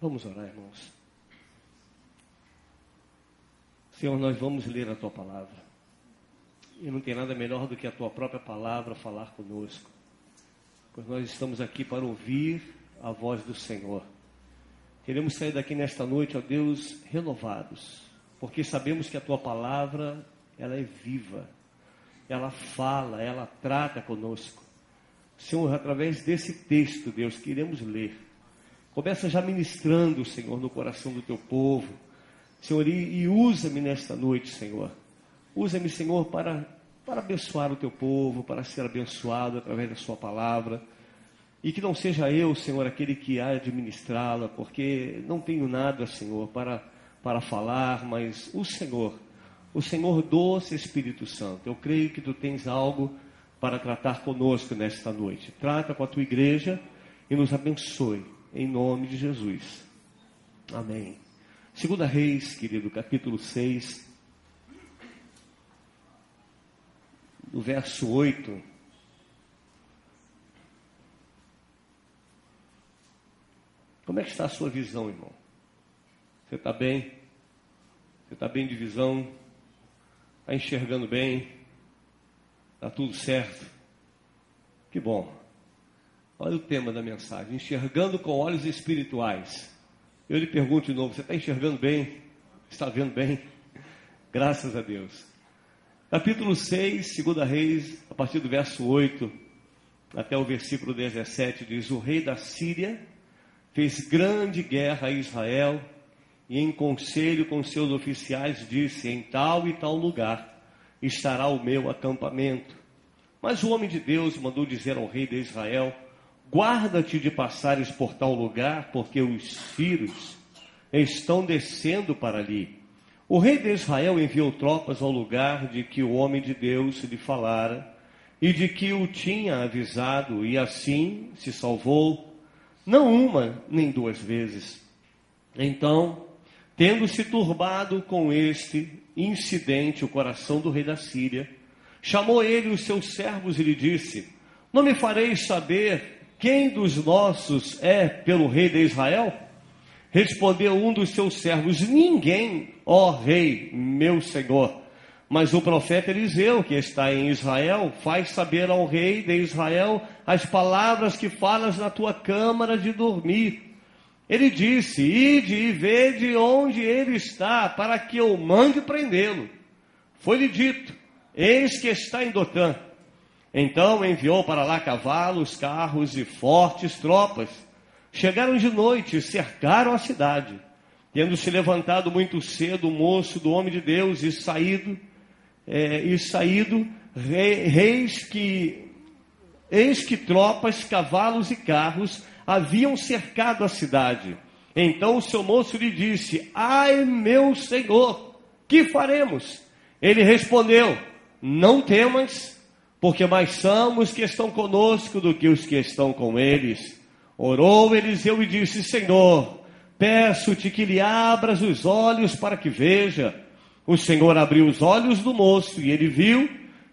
Vamos orar, irmãos. Senhor, nós vamos ler a Tua palavra. E não tem nada melhor do que a Tua própria palavra falar conosco. Pois nós estamos aqui para ouvir a voz do Senhor. Queremos sair daqui nesta noite, ó Deus, renovados. Porque sabemos que a Tua palavra, ela é viva. Ela fala, ela trata conosco. Senhor, através desse texto, Deus, que iremos ler. Começa já ministrando, Senhor, no coração do Teu povo. Senhor, e usa-me nesta noite, Senhor. Usa-me, Senhor, para abençoar o Teu povo, para ser abençoado através da Sua palavra. E que não seja eu, Senhor, aquele que há de ministrá-la, porque não tenho nada, Senhor, para falar, mas o Senhor doce Espírito Santo. Eu creio que Tu tens algo para tratar conosco nesta noite. Trata com a Tua igreja e nos abençoe, em nome de Jesus. Amém. 2 Reis, querido, capítulo 6, no verso 8. Como é que está a sua visão, irmão? Você está bem? Você está bem de visão? Está enxergando bem? Está tudo certo? Que bom. Olha o tema da mensagem: enxergando com olhos espirituais. Eu lhe pergunto de novo: você está enxergando bem? Está vendo bem? Graças a Deus. Capítulo 6, 2 Reis, a partir do verso 8 até o versículo 17, diz: o rei da Síria fez grande guerra a Israel e em conselho com seus oficiais disse: em tal e tal lugar estará o meu acampamento. Mas o homem de Deus mandou dizer ao rei de Israel: guarda-te de passares por tal lugar, porque os sírios estão descendo para ali. O rei de Israel enviou tropas ao lugar de que o homem de Deus lhe falara e de que o tinha avisado, e assim se salvou, não uma nem duas vezes. Então, tendo-se turbado com este incidente o coração do rei da Síria, chamou ele os seus servos e lhe disse: não me fareis saber quem dos nossos é pelo rei de Israel? Respondeu um dos seus servos: ninguém, ó rei, meu senhor. Mas o profeta Eliseu, que está em Israel, faz saber ao rei de Israel as palavras que falas na tua câmara de dormir. Ele disse: ide e vede onde ele está, para que eu mande prendê-lo. Foi-lhe dito: eis que está em Dotã. Então enviou para lá cavalos, carros e fortes tropas. Chegaram de noite e cercaram a cidade. Tendo se levantado muito cedo o moço do homem de Deus e saído, eis que tropas, cavalos e carros haviam cercado a cidade. Então o seu moço lhe disse: ai, meu senhor, que faremos? Ele respondeu: não temas, porque mais são os que estão conosco do que os que estão com eles. Orou Eliseu e disse: Senhor, peço-te que lhe abras os olhos para que veja. O Senhor abriu os olhos do moço e ele viu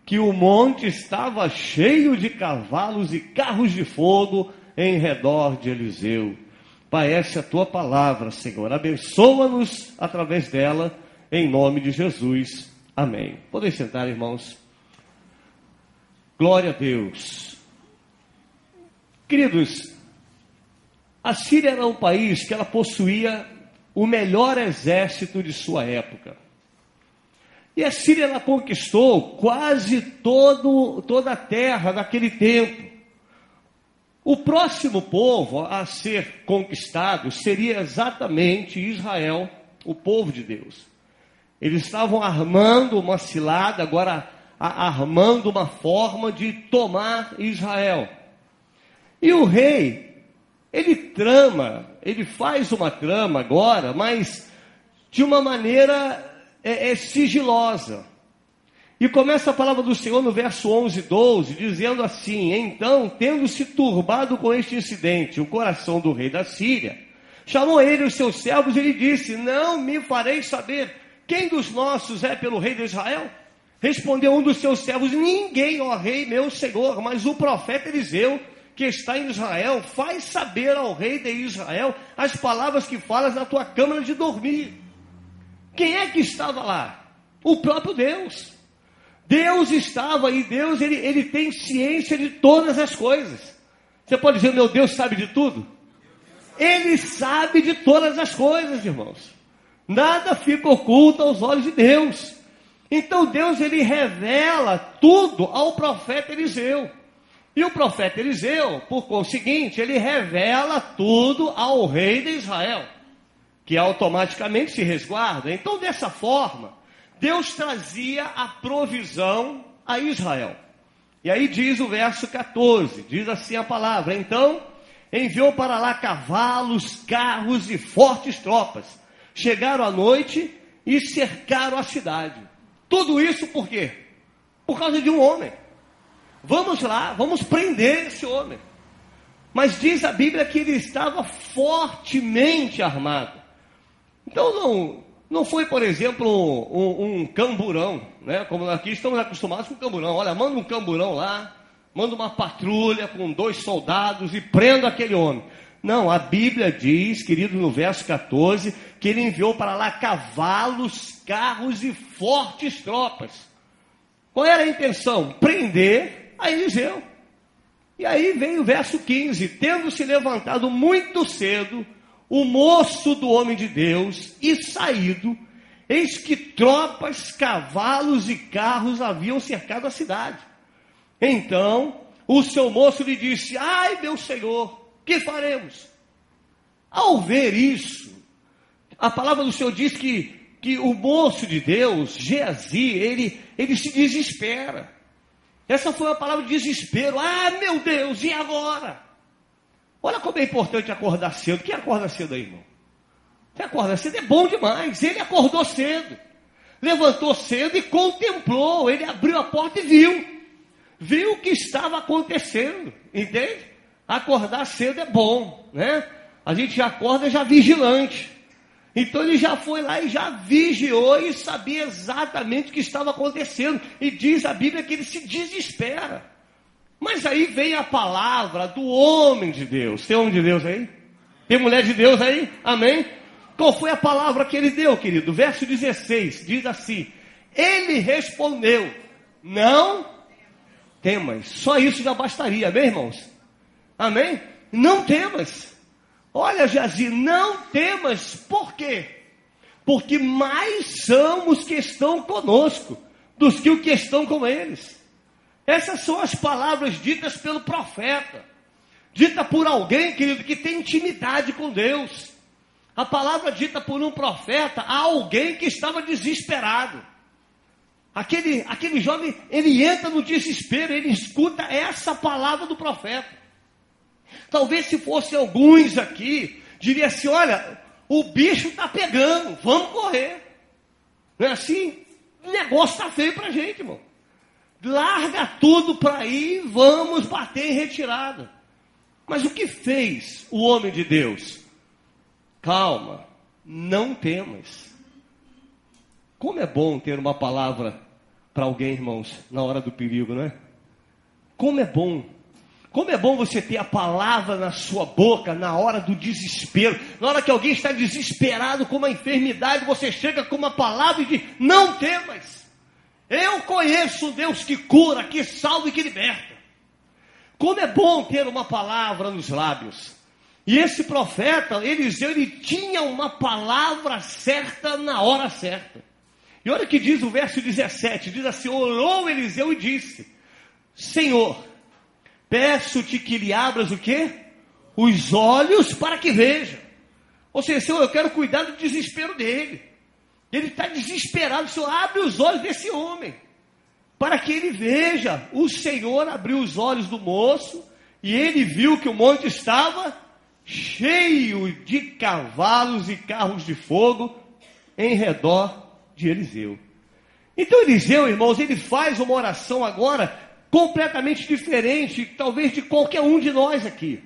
que o monte estava cheio de cavalos e carros de fogo em redor de Eliseu. Pai, essa é a tua palavra, Senhor. Abençoa-nos através dela, em nome de Jesus. Amém. Podem sentar, irmãos. Glória a Deus. Queridos, a Síria era um país que ela possuía o melhor exército de sua época. E a Síria ela conquistou quase toda a terra naquele tempo. O próximo povo a ser conquistado seria exatamente Israel, o povo de Deus. Eles estavam armando uma cilada, agora armando uma forma de tomar Israel. E o rei, ele faz uma trama agora, mas de uma maneira sigilosa. E começa a palavra do Senhor no verso 11 e 12, dizendo assim: então, tendo-se turbado com este incidente o coração do rei da Síria, chamou ele os seus servos e lhe disse: não me fareis saber quem dos nossos é pelo rei de Israel? Respondeu um dos seus servos: ninguém, ó rei, meu senhor, mas o profeta Eliseu, que está em Israel, faz saber ao rei de Israel as palavras que falas na tua câmara de dormir. Quem é que estava lá? O próprio Deus. Deus estava e Deus ele tem ciência de todas as coisas. Você pode dizer, meu Deus sabe de tudo? Ele sabe de todas as coisas, irmãos. Nada fica oculto aos olhos de Deus. Então Deus ele revela tudo ao profeta Eliseu. E o profeta Eliseu, por conseguinte, ele revela tudo ao rei de Israel, que automaticamente se resguarda. Então, dessa forma, Deus trazia a provisão a Israel. E aí diz o verso 14, diz assim a palavra: então enviou para lá cavalos, carros e fortes tropas. Chegaram à noite e cercaram a cidade. Tudo isso por quê? Por causa de um homem. Vamos lá, vamos prender esse homem. Mas diz a Bíblia que ele estava fortemente armado. Então não foi, por exemplo, um camburão, né? Como aqui estamos acostumados com camburão. Olha, manda um camburão lá, manda uma patrulha com 2 soldados e prenda aquele homem. Não, a Bíblia diz, querido, no verso 14, que ele enviou para lá cavalos, carros e fortes tropas. Qual era a intenção? Prender a Eliseu. E aí vem o verso 15: tendo se levantado muito cedo o moço do homem de Deus e saído, eis que tropas, cavalos e carros haviam cercado a cidade. Então o seu moço lhe disse: ai, meu senhor, que faremos? Ao ver isso, a palavra do Senhor diz que o moço de Deus, Geazi, ele se desespera. Essa foi a palavra de desespero. Ah, meu Deus, e agora? Olha como é importante acordar cedo. Quem acorda cedo aí, irmão? Quem acorda cedo é bom demais. Ele acordou cedo, levantou cedo e contemplou. Ele abriu a porta e viu o que estava acontecendo, entende? Acordar cedo é bom, né? A gente já acorda já vigilante. Então ele já foi lá e já vigiou e sabia exatamente o que estava acontecendo. E diz a Bíblia que ele se desespera. Mas aí vem a palavra do homem de Deus. Tem homem de Deus aí? Tem mulher de Deus aí? Amém? Qual foi a palavra que ele deu, querido? Verso 16 diz assim: ele respondeu: não temas. Só isso já bastaria, amém, irmãos? Amém? Não temas. Olha, Geazi, não temas. Por quê? Porque mais são os que estão conosco dos que os que estão com eles. Essas são as palavras ditas pelo profeta, dita por alguém, querido, que tem intimidade com Deus. A palavra dita por um profeta a alguém que estava desesperado. Aquele jovem, ele entra no desespero, ele escuta essa palavra do profeta. Talvez se fossem alguns aqui, diria assim: olha, o bicho está pegando, vamos correr. Não é assim? O negócio está feio para a gente, irmão. Larga tudo para ir, vamos bater em retirada. Mas o que fez o homem de Deus? Calma, não temas. Como é bom ter uma palavra para alguém, irmãos, na hora do perigo, não é? Como é bom. Como é bom você ter a palavra na sua boca na hora do desespero. Na hora que alguém está desesperado com uma enfermidade, você chega com uma palavra e diz: não temas. Eu conheço um Deus que cura, que salva e que liberta. Como é bom ter uma palavra nos lábios. E esse profeta, Eliseu, ele tinha uma palavra certa na hora certa. E olha o que diz o verso 17, diz assim: orou Eliseu e disse: Senhor, peço-te que lhe abras o quê? Os olhos para que veja. Ou seja, Senhor, eu quero cuidar do desespero dele. Ele está desesperado. Senhor, abre os olhos desse homem, para que ele veja. O Senhor abriu os olhos do moço, e ele viu que o monte estava cheio de cavalos e carros de fogo em redor de Eliseu. Então Eliseu, irmãos, ele faz uma oração agora completamente diferente, talvez de qualquer um de nós aqui.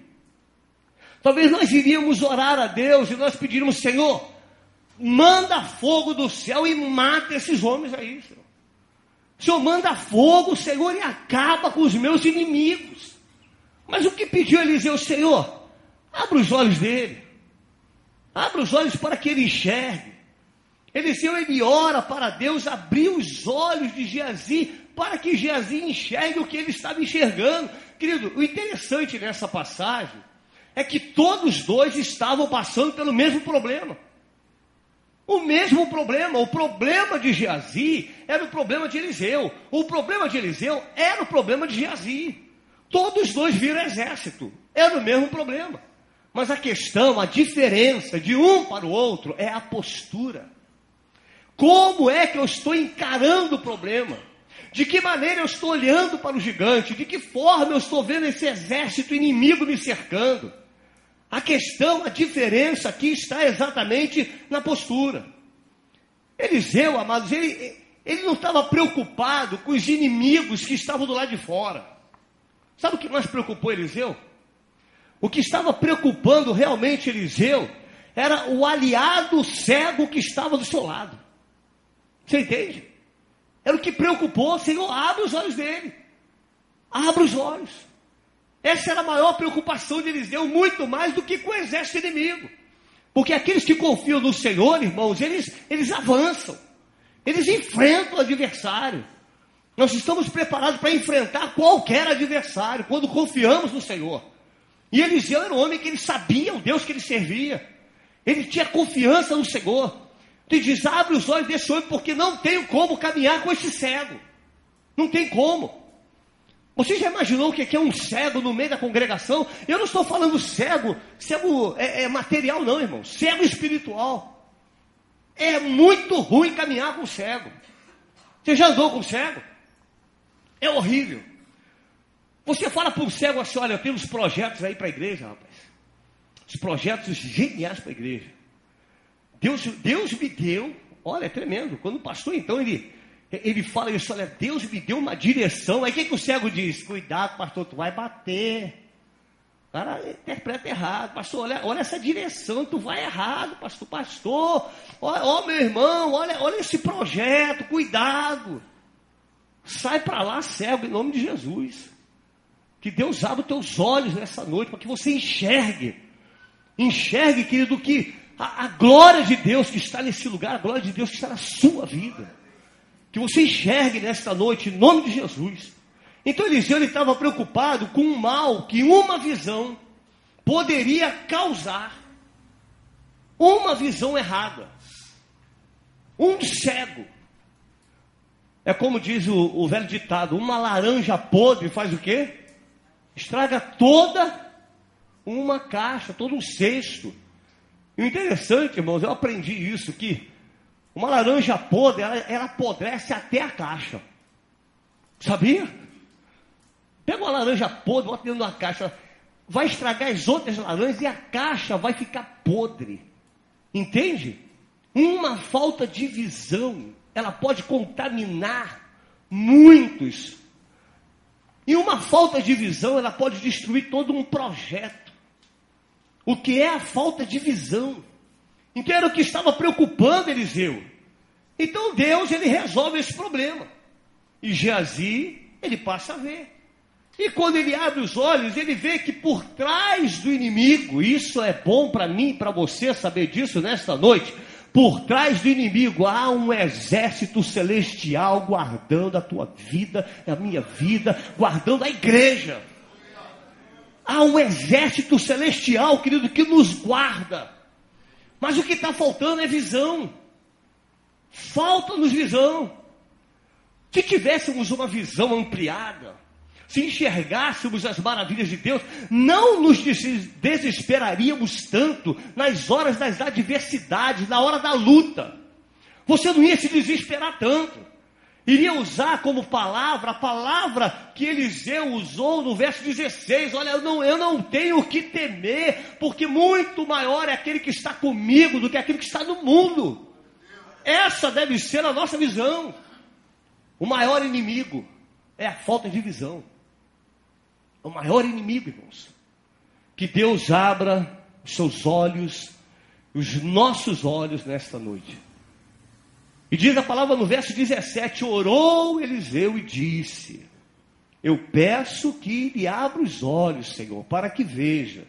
Talvez nós iríamos orar a Deus e nós pediríamos: Senhor, manda fogo do céu e mata esses homens aí, Senhor. Senhor, manda fogo, Senhor, e acaba com os meus inimigos. Mas o que pediu Eliseu? Senhor, abra os olhos dele. Abra os olhos para que ele enxergue. Eliseu, ele ora para Deus abrir os olhos de Geazi, para que Geazi enxergue o que ele estava enxergando. Querido, o interessante nessa passagem é que todos dois estavam passando pelo mesmo problema. O mesmo problema. O problema de Geazi era o problema de Eliseu. O problema de Eliseu era o problema de Geazi. Todos dois viram exército. Era o mesmo problema. Mas a questão, a diferença de um para o outro é a postura. Como é que eu estou encarando o problema? De que maneira eu estou olhando para o gigante? De que forma eu estou vendo esse exército inimigo me cercando? A questão, a diferença aqui está exatamente na postura. Eliseu, amados, ele não estava preocupado com os inimigos que estavam do lado de fora. Sabe o que mais preocupou Eliseu? O que estava preocupando realmente Eliseu era o aliado cego que estava do seu lado. Você entende? Era o que preocupou. Senhor, abre os olhos dele. Abra os olhos. Essa era a maior preocupação de Eliseu, muito mais do que com o exército inimigo. Porque aqueles que confiam no Senhor, irmãos, eles avançam. Eles enfrentam o adversário. Nós estamos preparados para enfrentar qualquer adversário, quando confiamos no Senhor. E Eliseu era um homem que ele sabia o Deus que ele servia. Ele tinha confiança no Senhor. Ele diz, abre os olhos desse homem, porque não tenho como caminhar com esse cego. Não tem como. Você já imaginou o que é um cego no meio da congregação? Eu não estou falando cego material não, irmão. Cego espiritual. É muito ruim caminhar com cego. Você já andou com cego? É horrível. Você fala para o cego assim, olha, eu tenho uns projetos aí para a igreja, rapaz. Os projetos geniais para a igreja. Deus me deu, olha, é tremendo. Quando o pastor, então, ele fala isso, olha, Deus me deu uma direção. Aí o que o cego diz? Cuidado, pastor, tu vai bater. O cara interpreta errado. Pastor, olha essa direção, tu vai errado, pastor. Ó, meu irmão, olha esse projeto, cuidado. Sai para lá, cego, em nome de Jesus. Que Deus abra os teus olhos nessa noite, para que você enxergue. Enxergue, querido, que a glória de Deus que está nesse lugar, a glória de Deus que está na sua vida. Que você enxergue nesta noite, em nome de Jesus. Então Eliseu estava preocupado com o mal que uma visão poderia causar. Uma visão errada. Um cego. É como diz o velho ditado, uma laranja podre faz o quê? Estraga toda uma caixa, todo um cesto. E o interessante, irmãos, eu aprendi isso, que uma laranja podre, ela apodrece até a caixa. Sabia? Pega uma laranja podre, bota dentro de uma caixa, vai estragar as outras laranjas e a caixa vai ficar podre. Entende? Uma falta de visão, ela pode contaminar muitos. E uma falta de visão, ela pode destruir todo um projeto. O que é a falta de visão? Então era o que estava preocupando Eliseu. Então Deus, ele resolve esse problema. E Geazi, ele passa a ver. E quando ele abre os olhos, ele vê que por trás do inimigo, isso é bom para mim e para você saber disso nesta noite, por trás do inimigo há um exército celestial guardando a tua vida, a minha vida, guardando a igreja. Há um exército celestial, querido, que nos guarda. Mas o que está faltando é visão. Falta-nos visão. Se tivéssemos uma visão ampliada, se enxergássemos as maravilhas de Deus, não nos desesperaríamos tanto nas horas das adversidades, na hora da luta. Você não ia se desesperar tanto. Iria usar como palavra, a palavra que Eliseu usou no verso 16. Olha, eu não tenho o que temer, porque muito maior é aquele que está comigo do que aquele que está no mundo. Essa deve ser a nossa visão. O maior inimigo é a falta de visão. O maior inimigo, irmãos. Que Deus abra os seus olhos, os nossos olhos nesta noite. E diz a palavra no verso 17, orou Eliseu e disse, Eu peço que lhe abra os olhos, Senhor, para que veja.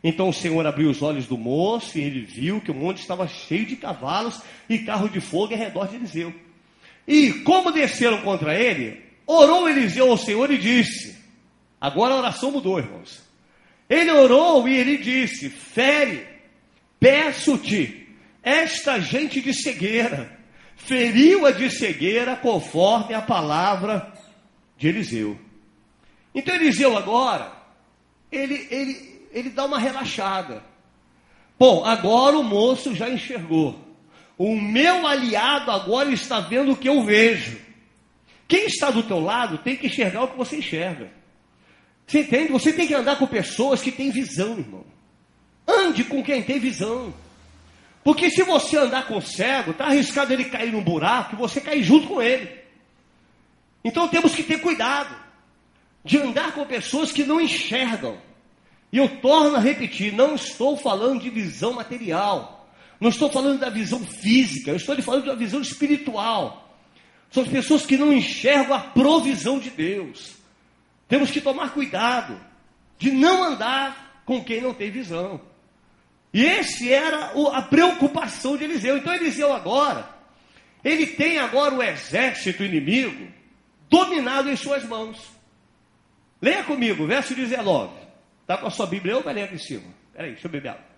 Então o Senhor abriu os olhos do moço e ele viu que o monte estava cheio de cavalos e carro de fogo ao redor de Eliseu. E como desceram contra ele, orou Eliseu ao Senhor e disse, agora a oração mudou, irmãos. Ele orou e ele disse, fere, peço-te, esta gente de cegueira, feriu-a de cegueira conforme a palavra de Eliseu. Então Eliseu agora, ele dá uma relaxada. Bom, agora o moço já enxergou. O meu aliado agora está vendo o que eu vejo. Quem está do teu lado tem que enxergar o que você enxerga. Você entende? Você tem que andar com pessoas que têm visão, irmão. Ande com quem tem visão. Porque se você andar com cego, está arriscado ele cair num buraco e você cair junto com ele. Então temos que ter cuidado de andar com pessoas que não enxergam. E eu torno a repetir, não estou falando de visão material. Não estou falando da visão física, eu estou falando da visão espiritual. São as pessoas que não enxergam a provisão de Deus. Temos que tomar cuidado de não andar com quem não tem visão. E esse era a preocupação de Eliseu. Então Eliseu agora, ele tem agora o exército inimigo dominado em suas mãos. Leia comigo, verso 19. Está com a sua Bíblia ou vai ler aqui em cima? Espera aí, deixa eu beber água.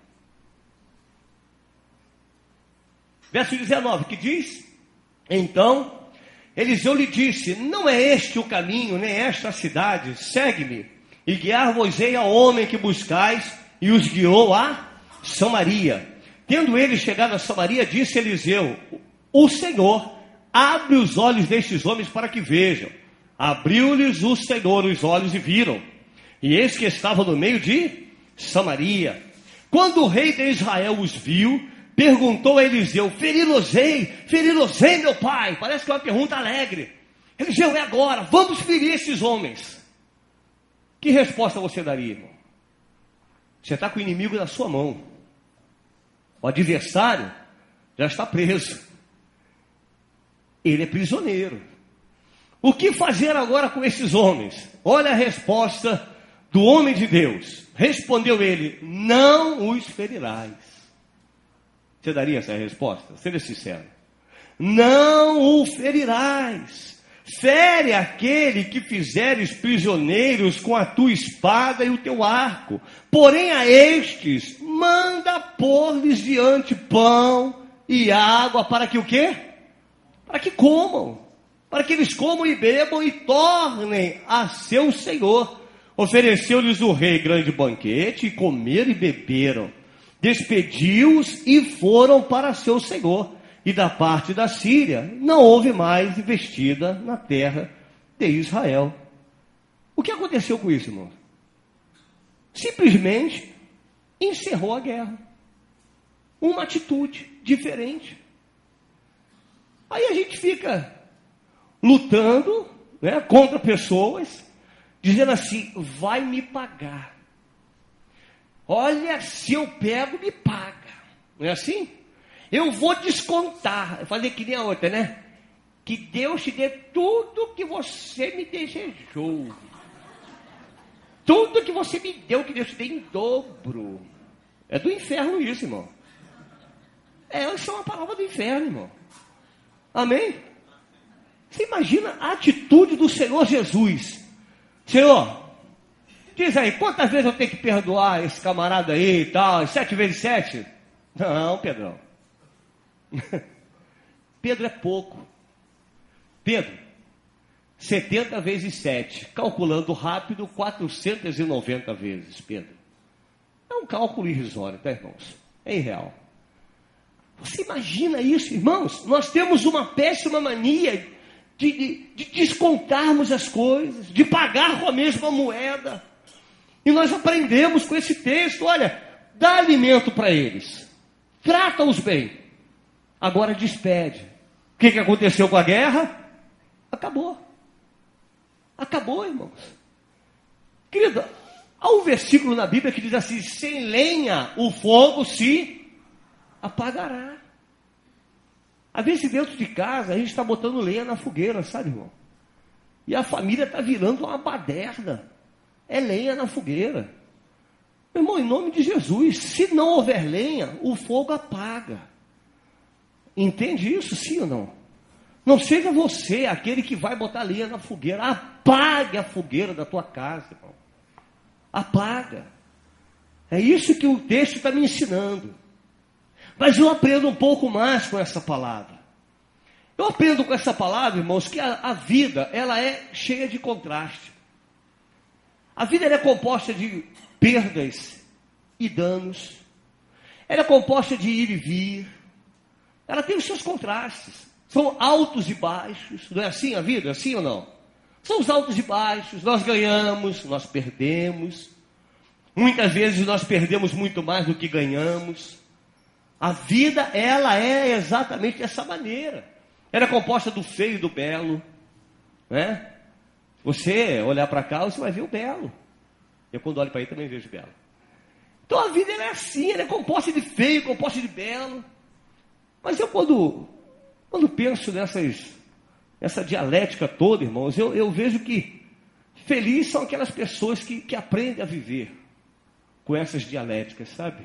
Verso 19, que diz, então Eliseu lhe disse, não é este o caminho, nem esta a cidade, segue-me, e guiar-vos-ei ao homem que buscais, e os guiou a Samaria. Tendo ele chegado a Samaria, disse Eliseu, o Senhor abre os olhos destes homens para que vejam. Abriu-lhes o Senhor os olhos e viram, e eis que estava no meio de Samaria. Quando o rei de Israel os viu, perguntou a Eliseu, feri-los-ei, meu pai. Parece que é uma pergunta alegre. Eliseu, é agora, vamos ferir esses homens. Que resposta você daria, irmão? Você está com o inimigo na sua mão. O adversário já está preso. Ele é prisioneiro. O que fazer agora com esses homens? Olha a resposta do homem de Deus. Respondeu ele, não os ferirás. Você daria essa resposta? Seja sincero. Não o ferirás. Fere aquele que fizeres prisioneiros com a tua espada e o teu arco. Porém a estes, manda pôr-lhes diante pão e água para que o quê? Para que comam. Para que eles comam e bebam e tornem a seu senhor. Ofereceu-lhes o rei grande banquete e comeram e beberam. Despediu-os e foram para seu senhor. E da parte da Síria não houve mais investida na terra de Israel. O que aconteceu com isso, irmão? Simplesmente encerrou a guerra. Uma atitude diferente. Aí a gente fica lutando, né, contra pessoas, dizendo assim, vai me pagar. Olha, se eu pego, me paga. Não é assim? Eu vou descontar. Fazer que nem a outra, né? Que Deus te dê tudo que você me desejou. Tudo que você me deu, que Deus te dê em dobro. É do inferno isso, irmão. Isso é uma palavra do inferno, irmão. Amém? Você imagina a atitude do Senhor Jesus. Senhor, diz aí, quantas vezes eu tenho que perdoar esse camarada aí e tal? 7 vezes 7? Não, Pedrão. Pedro é pouco. Pedro, 70 vezes 7. Calculando rápido, 490 vezes, Pedro. É um cálculo irrisório, tá, irmãos? É irreal. Você imagina isso, irmãos? Nós temos uma péssima mania de descontarmos as coisas, de pagar com a mesma moeda. E nós aprendemos com esse texto, olha, dá alimento para eles, trata-os bem, agora despede. O que aconteceu com a guerra? Acabou. Acabou, irmãos. Querido, há um versículo na Bíblia que diz assim, sem lenha o fogo se apagará. Às vezes dentro de casa a gente está botando lenha na fogueira, sabe, irmão? E a família está virando uma baderna. É lenha na fogueira. Meu irmão, em nome de Jesus, se não houver lenha, o fogo apaga. Entende isso, sim ou não? Não seja você aquele que vai botar lenha na fogueira. Apague a fogueira da tua casa, irmão. Apaga. É isso que o texto está me ensinando. Mas eu aprendo um pouco mais com essa palavra. Eu aprendo com essa palavra, irmãos, que a vida, ela é cheia de contraste. A vida ela é composta de perdas e danos. Ela é composta de ir e vir. Ela tem os seus contrastes. São altos e baixos. Não é assim a vida? É assim ou não? São os altos e baixos. Nós ganhamos, nós perdemos. Muitas vezes nós perdemos muito mais do que ganhamos. A vida, ela é exatamente dessa maneira. Ela é composta do feio e do belo. Né? Você olhar para cá, você vai ver o belo. Eu quando olho para aí também vejo belo. Então a vida ela é assim, ela é composta de feio, composta de belo. Mas eu quando penso nessa dialética toda, irmãos, eu vejo que felizes são aquelas pessoas que aprendem a viver com essas dialéticas, sabe?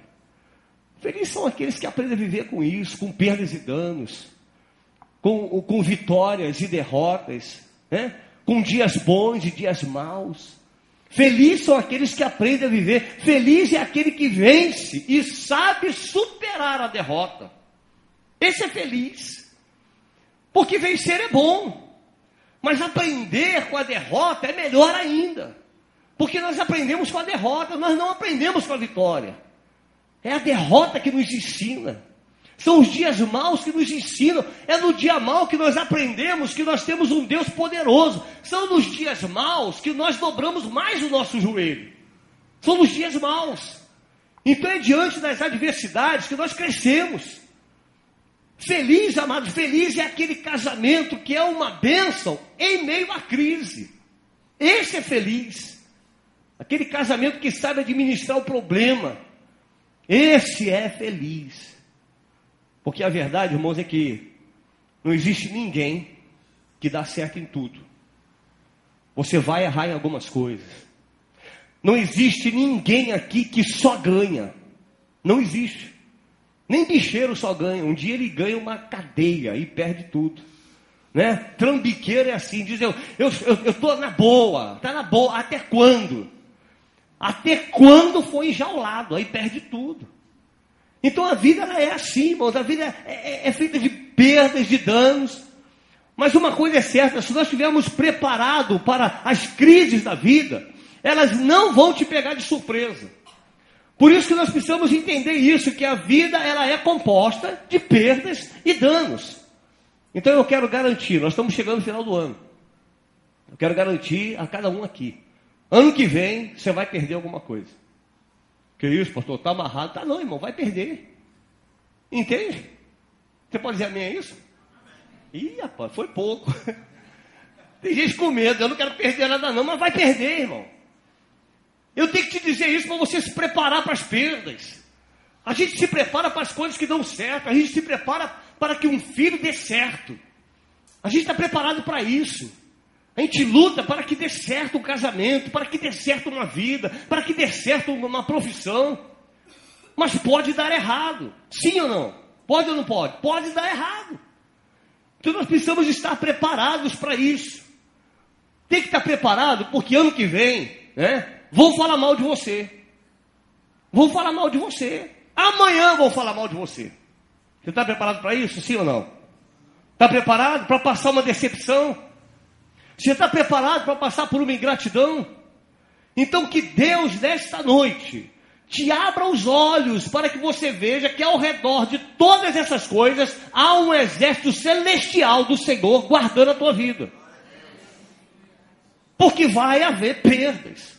Felizes são aqueles que aprendem a viver com isso, com perdas e danos, com vitórias e derrotas, né? Com dias bons e dias maus. Felizes são aqueles que aprendem a viver. Feliz é aquele que vence e sabe superar a derrota. Esse é feliz. Porque vencer é bom. Mas aprender com a derrota é melhor ainda. Porque nós aprendemos com a derrota, nós não aprendemos com a vitória. É a derrota que nos ensina. São os dias maus que nos ensinam. É no dia mau que nós aprendemos que nós temos um Deus poderoso. São nos dias maus que nós dobramos mais o nosso joelho. São nos dias maus. Então é diante das adversidades que nós crescemos. Feliz, amados, feliz é aquele casamento que é uma bênção em meio à crise. Esse é feliz. Aquele casamento que sabe administrar o problema. Esse é feliz. Porque a verdade, irmãos, é que não existe ninguém que dá certo em tudo. Você vai errar em algumas coisas. Não existe ninguém aqui que só ganha. Não existe. Nem bicheiro só ganha. Um dia ele ganha uma cadeia e perde tudo. Né? Trambiqueiro é assim. Diz, eu estou na boa. Está na boa. Até quando? Até quando foi enjaulado. Aí perde tudo. Então a vida ela é assim, irmãos. A vida é feita de perdas, de danos. Mas uma coisa é certa, se nós estivermos preparados para as crises da vida, elas não vão te pegar de surpresa. Por isso que nós precisamos entender isso, que a vida ela é composta de perdas e danos. Então eu quero garantir, nós estamos chegando no final do ano. Eu quero garantir a cada um aqui. Ano que vem, você vai perder alguma coisa. Que isso, pastor? Está amarrado? Tá não, irmão, vai perder. Entende? Você pode dizer amém a isso? Ih, rapaz, foi pouco. Tem gente com medo, eu não quero perder nada não, mas vai perder, irmão. Eu tenho que te dizer isso para você se preparar para as perdas. A gente se prepara para as coisas que dão certo, a gente se prepara para que um filho dê certo. A gente está preparado para isso. A gente luta para que dê certo um casamento, para que dê certo uma vida, para que dê certo uma profissão. Mas pode dar errado. Sim ou não? Pode ou não pode? Pode dar errado. Então nós precisamos estar preparados para isso. Tem que estar preparado porque ano que vem, né, vão falar mal de você. Vão falar mal de você. Amanhã vão falar mal de você. Você está preparado para isso? Sim ou não? Está preparado para passar uma decepção? Você está preparado para passar por uma ingratidão? Então que Deus nesta noite te abra os olhos para que você veja que ao redor de todas essas coisas há um exército celestial do Senhor guardando a tua vida. Porque vai haver perdas.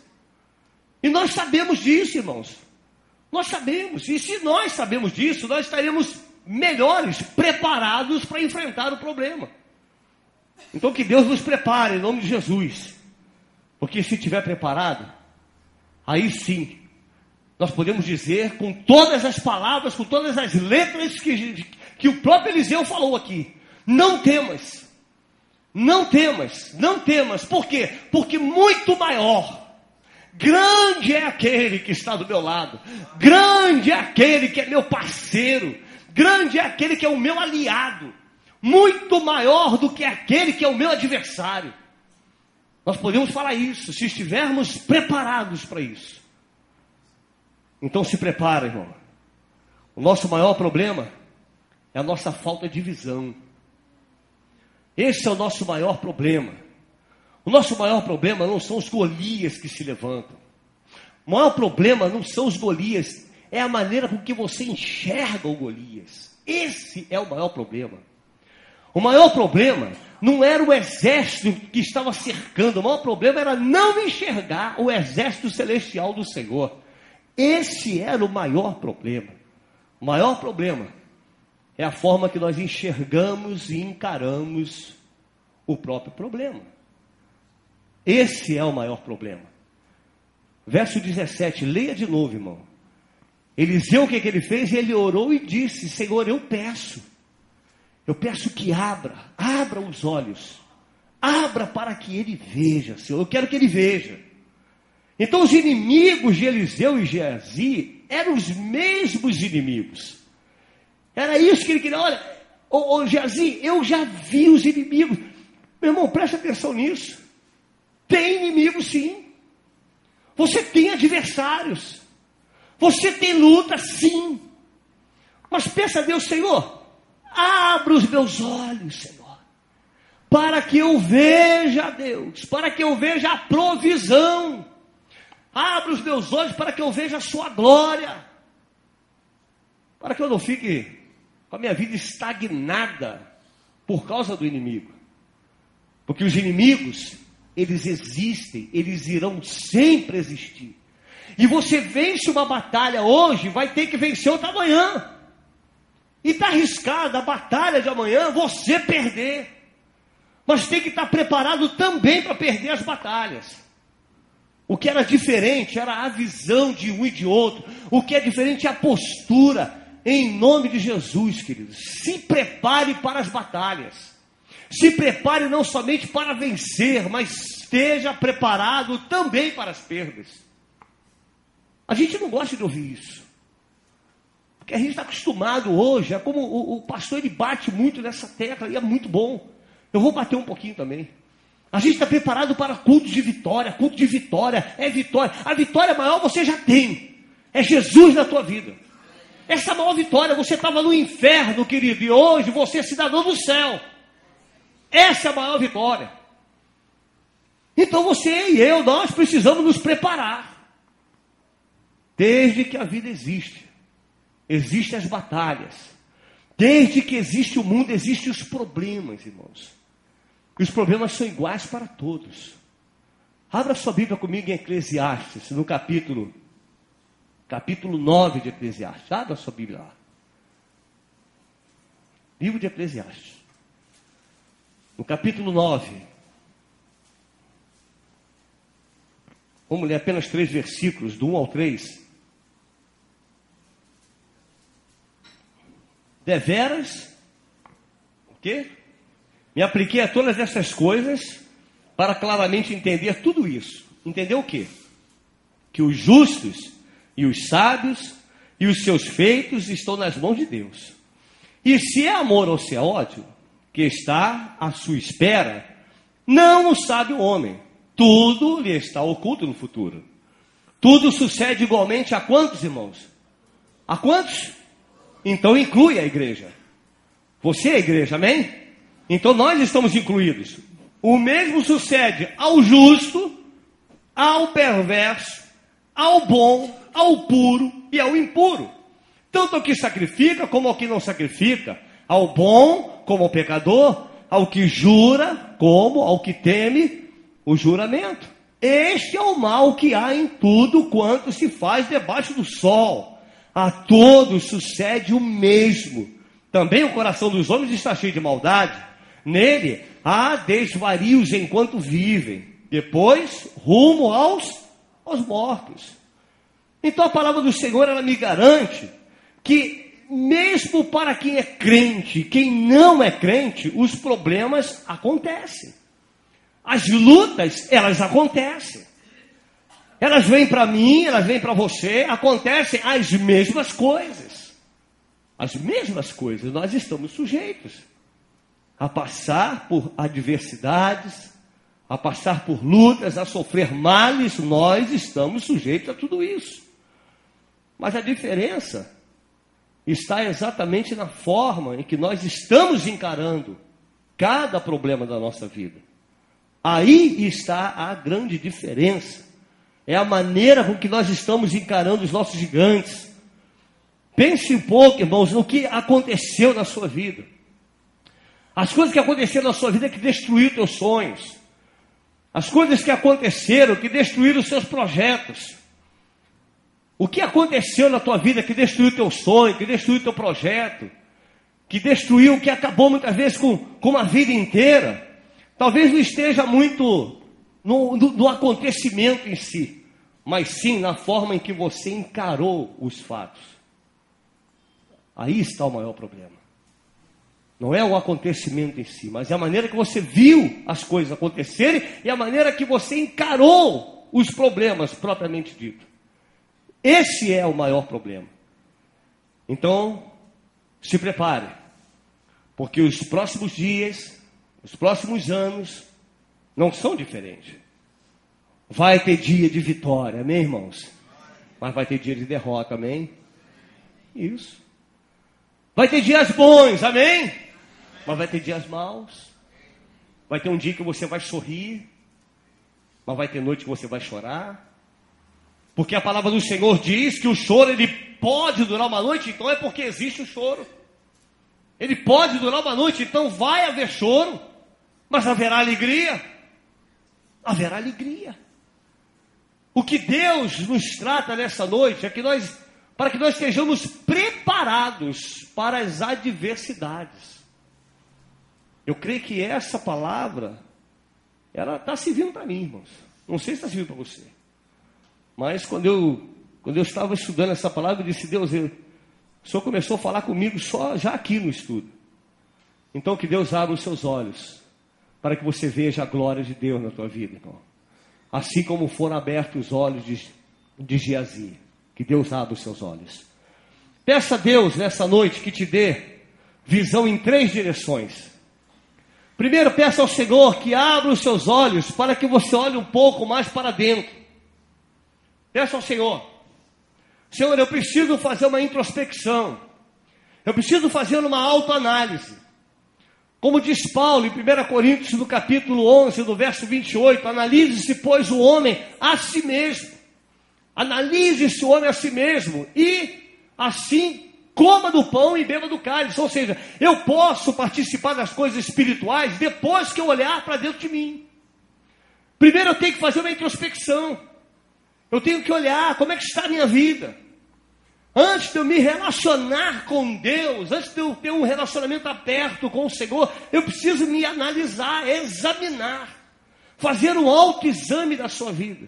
E nós sabemos disso, irmãos. Nós sabemos. E se nós sabemos disso, nós estaremos melhores, preparados para enfrentar o problema. Então que Deus nos prepare em nome de Jesus. Porque se estiver preparado, aí sim, nós podemos dizer com todas as palavras, com todas as letras que o próprio Eliseu falou aqui. Não temas, Não temas, não temas. Por quê? Porque muito maior, grande é aquele que está do meu lado, grande é aquele que é meu parceiro, grande é aquele que é o meu aliado, muito maior do que aquele que é o meu adversário. Nós podemos falar isso, se estivermos preparados para isso. Então se prepara, irmão. O nosso maior problema é a nossa falta de visão. Esse é o nosso maior problema. O nosso maior problema não são os Golias que se levantam. O maior problema não são os Golias, é a maneira com que você enxerga o Golias. Esse é o maior problema. O maior problema não era o exército que estava cercando, o maior problema era não enxergar o exército celestial do Senhor. Esse era o maior problema. O maior problema é a forma que nós enxergamos e encaramos o próprio problema. Esse é o maior problema. Verso 17, leia de novo, irmão. Eliseu, o que ele fez? Ele orou e disse: Senhor, eu peço que abra os olhos, abra para que ele veja, Senhor, eu quero que ele veja. Então os inimigos de Eliseu e Geazi eram os mesmos inimigos. Era isso que ele queria. Olha, Geazi, eu já vi os inimigos. Meu irmão, presta atenção nisso. Tem inimigos sim. Você tem adversários. Você tem luta sim. Mas peça a Deus: Senhor, abra os meus olhos, Senhor, para que eu veja, Deus, para que eu veja a provisão. Abra os meus olhos para que eu veja a sua glória, para que eu não fique com a minha vida estagnada por causa do inimigo. Porque os inimigos, eles existem, eles irão sempre existir. E você vence uma batalha hoje, vai ter que vencer outra amanhã. E está arriscada a batalha de amanhã você perder. Mas tem que estar preparado também para perder as batalhas. O que era diferente era a visão de um e de outro. O que é diferente é a postura. Em nome de Jesus, queridos, se prepare para as batalhas. Se prepare não somente para vencer, mas esteja preparado também para as perdas. A gente não gosta de ouvir isso. Porque a gente está acostumado hoje, é como o pastor, ele bate muito nessa tecla, e é muito bom. Eu vou bater um pouquinho também. A gente está preparado para culto de vitória, é vitória. A vitória maior você já tem, é Jesus na tua vida. Essa maior vitória, você estava no inferno, querido, e hoje você é cidadão do céu. Essa é a maior vitória. Então você e eu, nós precisamos nos preparar. Desde que a vida existe, existem as batalhas. Desde que existe o mundo, existem os problemas, irmãos. E os problemas são iguais para todos. Abra sua Bíblia comigo em Eclesiastes, no capítulo 9 de Eclesiastes. Abra sua Bíblia lá. Livro de Eclesiastes. No capítulo 9. Vamos ler apenas 3 versículos, do 1 ao 3. Deveras, o quê? Me apliquei a todas essas coisas para claramente entender tudo isso. Entender o quê? Que os justos e os sábios e os seus feitos estão nas mãos de Deus. E se é amor ou se é ódio que está à sua espera, não o sabe o homem. Tudo lhe está oculto no futuro. Tudo sucede igualmente a quantos, irmãos? A quantos? Então inclui a igreja. Você é a igreja, amém? Então nós estamos incluídos. O mesmo sucede ao justo, ao perverso, ao bom, ao puro e ao impuro. Tanto ao que sacrifica como ao que não sacrifica. Ao bom como ao pecador. Ao que jura como ao que teme o juramento. Este é o mal que há em tudo quanto se faz debaixo do sol. A todos sucede o mesmo. Também o coração dos homens está cheio de maldade. Nele há desvarios enquanto vivem. Depois, rumo aos mortos. Então a palavra do Senhor, ela me garante que mesmo para quem é crente, quem não é crente, os problemas acontecem. As lutas, elas acontecem. Elas vêm para mim, elas vêm para você, acontecem as mesmas coisas. As mesmas coisas, nós estamos sujeitos a passar por adversidades, a passar por lutas, a sofrer males, nós estamos sujeitos a tudo isso. Mas a diferença está exatamente na forma em que nós estamos encarando cada problema da nossa vida. Aí está a grande diferença. É a maneira com que nós estamos encarando os nossos gigantes. Pense um pouco, irmãos, no que aconteceu na sua vida. As coisas que aconteceram na sua vida que destruíram teus sonhos. As coisas que aconteceram que destruíram os seus projetos. O que aconteceu na tua vida que destruiu teu sonho, que destruiu teu projeto, que destruiu, que acabou muitas vezes com uma vida inteira, talvez não esteja muito no acontecimento em si, mas sim na forma em que você encarou os fatos. Aí está o maior problema. Não é o acontecimento em si, mas é a maneira que você viu as coisas acontecerem e a maneira que você encarou os problemas propriamente dito. Esse é o maior problema. Então, se prepare, porque os próximos dias, os próximos anos, não são diferentes. Vai ter dia de vitória, amém, irmãos? Mas vai ter dia de derrota, amém? Isso. Vai ter dias bons, amém? Mas vai ter dias maus. Vai ter um dia que você vai sorrir, mas vai ter noite que você vai chorar. Porque a palavra do Senhor diz que o choro ele pode durar uma noite, então é porque existe o choro. Ele pode durar uma noite, então vai haver choro, mas haverá alegria. Haverá alegria. O que Deus nos trata nessa noite é que para que nós estejamos preparados para as adversidades. Eu creio que essa palavra, ela está servindo para mim, irmãos. Não sei se está servindo para você. Mas quando eu estava estudando essa palavra, eu disse, Deus, o Senhor começou a falar comigo já aqui no estudo. Então que Deus abra os seus olhos, para que você veja a glória de Deus na tua vida, irmão. Assim como foram abertos os olhos de Geazi. Que Deus abra os seus olhos. Peça a Deus nessa noite que te dê visão em 3 direções. Primeiro, peça ao Senhor que abra os seus olhos para que você olhe um pouco mais para dentro. Peça ao Senhor. Senhor, eu preciso fazer uma introspecção. Eu preciso fazer uma autoanálise. Como diz Paulo em 1 Coríntios, no capítulo 11, no verso 28, analise-se, pois, o homem a si mesmo. Analise-se o homem a si mesmo e, assim, coma do pão e beba do cálice. Ou seja, eu posso participar das coisas espirituais depois que eu olhar para dentro de mim. Primeiro eu tenho que fazer uma introspecção. Eu tenho que olhar como é que está a minha vida. Antes de eu me relacionar com Deus, antes de eu ter um relacionamento aberto com o Senhor, eu preciso me analisar, examinar, fazer um autoexame da sua vida.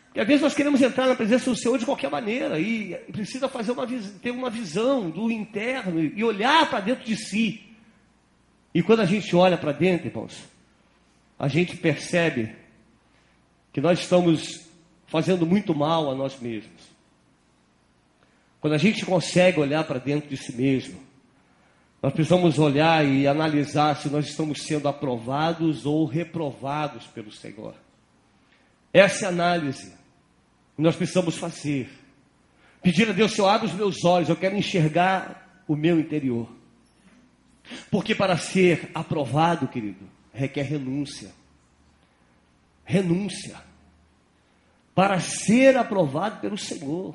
Porque às vezes nós queremos entrar na presença do Senhor de qualquer maneira e precisa ter uma visão do interno e olhar para dentro de si. E quando a gente olha para dentro, irmãos, a gente percebe que nós estamos fazendo muito mal a nós mesmos. Quando a gente consegue olhar para dentro de si mesmo, nós precisamos olhar e analisar se nós estamos sendo aprovados ou reprovados pelo Senhor. Essa é a análise que nós precisamos fazer. Pedir a Deus, Senhor, abre os meus olhos, eu quero enxergar o meu interior. Porque para ser aprovado, querido, requer renúncia. Renúncia. Para ser aprovado pelo Senhor.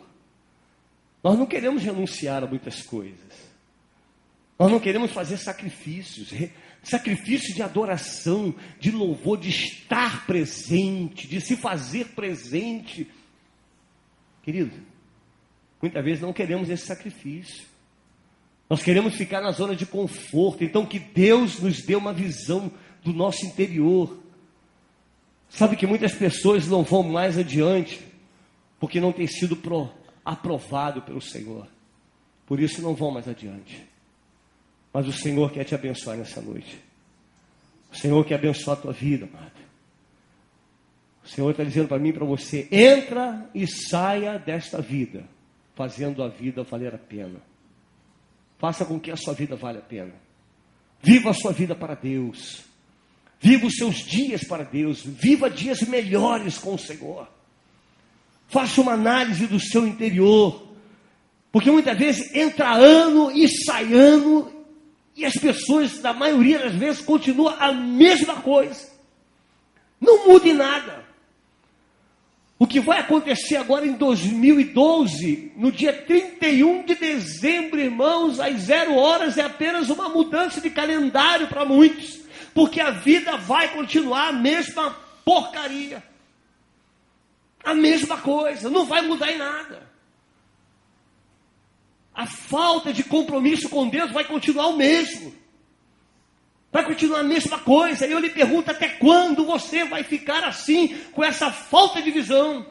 Nós não queremos renunciar a muitas coisas. Nós não queremos fazer sacrifícios. Sacrifício de adoração, de louvor, de estar presente, de se fazer presente. Querido, muitas vezes não queremos esse sacrifício. Nós queremos ficar na zona de conforto. Então que Deus nos dê uma visão do nosso interior. Sabe que muitas pessoas não vão mais adiante porque não tem sido aprovado pelo Senhor. Por isso não vão mais adiante. Mas o Senhor quer te abençoar nessa noite. O Senhor quer abençoar a tua vida, amado. O Senhor está dizendo para mim e para você: entra e saia desta vida, fazendo a vida valer a pena. Faça com que a sua vida valha a pena. Viva a sua vida para Deus. Viva os seus dias para Deus. Viva dias melhores com o Senhor. Faça uma análise do seu interior. Porque muitas vezes entra ano e sai ano, e as pessoas, da maioria das vezes, continuam a mesma coisa. Não mude nada. O que vai acontecer agora em 2012, no dia 31 de dezembro, irmãos, às 0 horas, é apenas uma mudança de calendário para muitos. Porque a vida vai continuar a mesma porcaria. A mesma coisa, não vai mudar em nada. A falta de compromisso com Deus vai continuar o mesmo. Vai continuar a mesma coisa. E eu lhe pergunto, até quando você vai ficar assim, com essa falta de visão?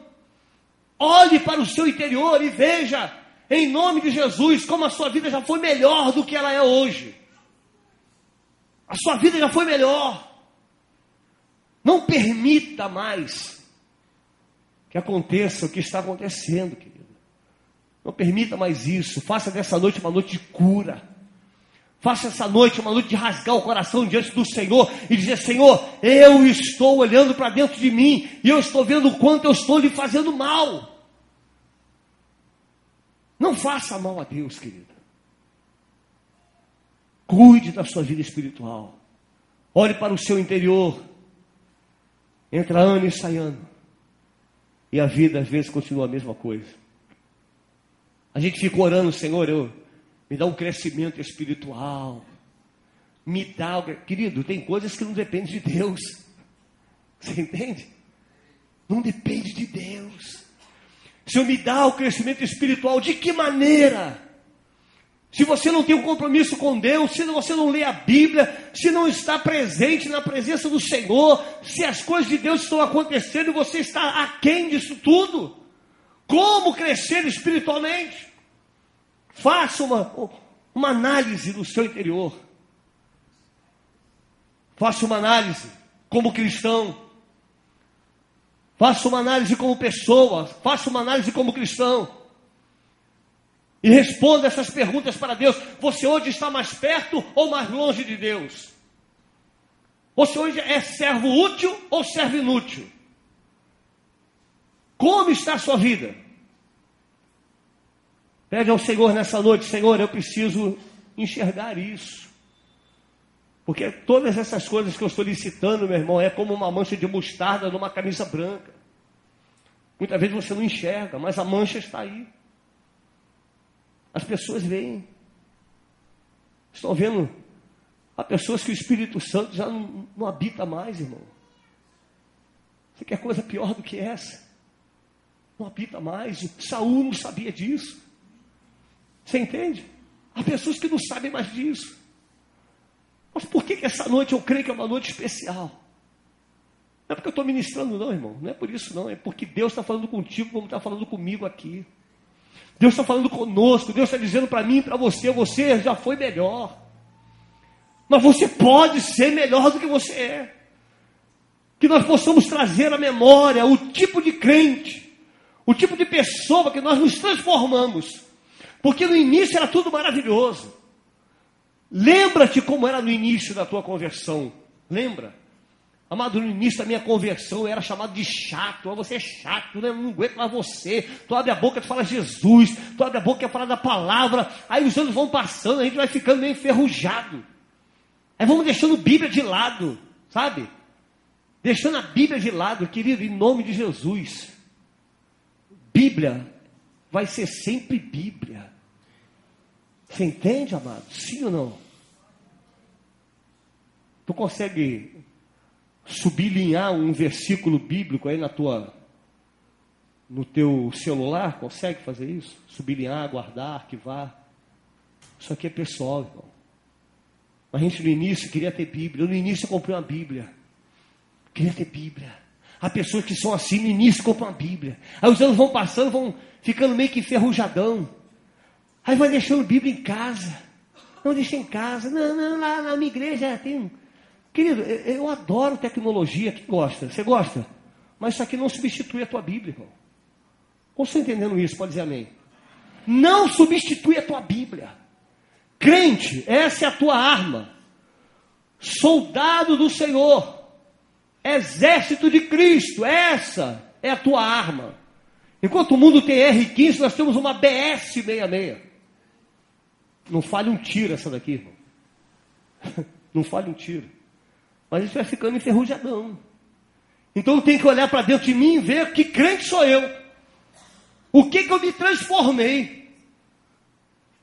Olhe para o seu interior e veja, em nome de Jesus, como a sua vida já foi melhor do que ela é hoje. A sua vida já foi melhor. Não permita mais que aconteça o que está acontecendo, querido. Não permita mais isso. Faça dessa noite uma noite de cura. Faça essa noite uma noite de rasgar o coração diante do Senhor e dizer: Senhor, eu estou olhando para dentro de mim e eu estou vendo o quanto eu estou lhe fazendo mal. Não faça mal a Deus, querido. Cuide da sua vida espiritual. Olhe para o seu interior. Entra ano e sai ano. E a vida às vezes continua a mesma coisa. A gente fica orando: Senhor, me dá um crescimento espiritual. Me dá... Querido, tem coisas que não dependem de Deus. Você entende? Não depende de Deus. Senhor, me dá o crescimento espiritual. De que maneira? Se você não tem um compromisso com Deus, se você não lê a Bíblia, se não está presente na presença do Senhor, se as coisas de Deus estão acontecendo e você está aquém disso tudo, como crescer espiritualmente? Faça uma análise do seu interior. Faça uma análise como cristão. Faça uma análise como pessoa. Faça uma análise como cristão. E responda essas perguntas para Deus. Você hoje está mais perto ou mais longe de Deus? Você hoje é servo útil ou servo inútil? Como está a sua vida? Pede ao Senhor nessa noite: Senhor, eu preciso enxergar isso. Porque todas essas coisas que eu estou lhe citando, meu irmão, é como uma mancha de mostarda numa camisa branca. Muitas vezes você não enxerga, mas a mancha está aí. As pessoas veem. Estão vendo? Há pessoas que o Espírito Santo já não habita mais, irmão. Você quer coisa pior do que essa? Não habita mais. Saul não sabia disso. Você entende? Há pessoas que não sabem mais disso. Mas por que essa noite eu creio que é uma noite especial? Não é porque eu estou ministrando não, irmão. Não é por isso não. É porque Deus está falando contigo como está falando comigo aqui. Deus está falando conosco. Deus está dizendo para mim e para você: você já foi melhor. Mas você pode ser melhor do que você é. Que nós possamos trazer à memória o tipo de crente, o tipo de pessoa que nós nos transformamos. Porque no início era tudo maravilhoso. Lembra-te como era no início da tua conversão. Lembra? Amado, no início da minha conversão eu era chamado de chato. Você é chato, né? Não aguento mais você. Tu abre a boca e fala Jesus. Tu abre a boca e fala da palavra. Aí os anos vão passando, a gente vai ficando meio enferrujado. Aí vamos deixando a Bíblia de lado, sabe? Deixando a Bíblia de lado, querido, em nome de Jesus. Bíblia vai ser sempre Bíblia. Você entende, amado? Sim ou não? Tu consegue sublinhar um versículo bíblico aí no teu celular? Consegue fazer isso? Sublinhar, guardar, arquivar. Isso aqui é pessoal, irmão. A gente no início queria ter Bíblia. Eu no início comprei uma Bíblia. Queria ter Bíblia. Há pessoas que são assim, no início compram uma Bíblia. Aí os anos vão passando, vão ficando meio que enferrujadão. Aí vai deixando Bíblia em casa. Não, deixa em casa. Não, lá na minha igreja tem... Querido, eu adoro tecnologia. Quem gosta? Você gosta? Mas isso aqui não substitui a tua Bíblia, irmão. Como você está entendendo isso? Pode dizer amém. Não substitui a tua Bíblia. Crente, essa é a tua arma. Soldado do Senhor. Exército de Cristo. Essa é a tua arma. Enquanto o mundo tem R15, nós temos uma BS-66. Não falha um tiro essa daqui, irmão. Não falha um tiro. Mas isso vai ficando enferrujadão. Então eu tenho que olhar para dentro de mim e ver que crente sou eu. O que eu me transformei?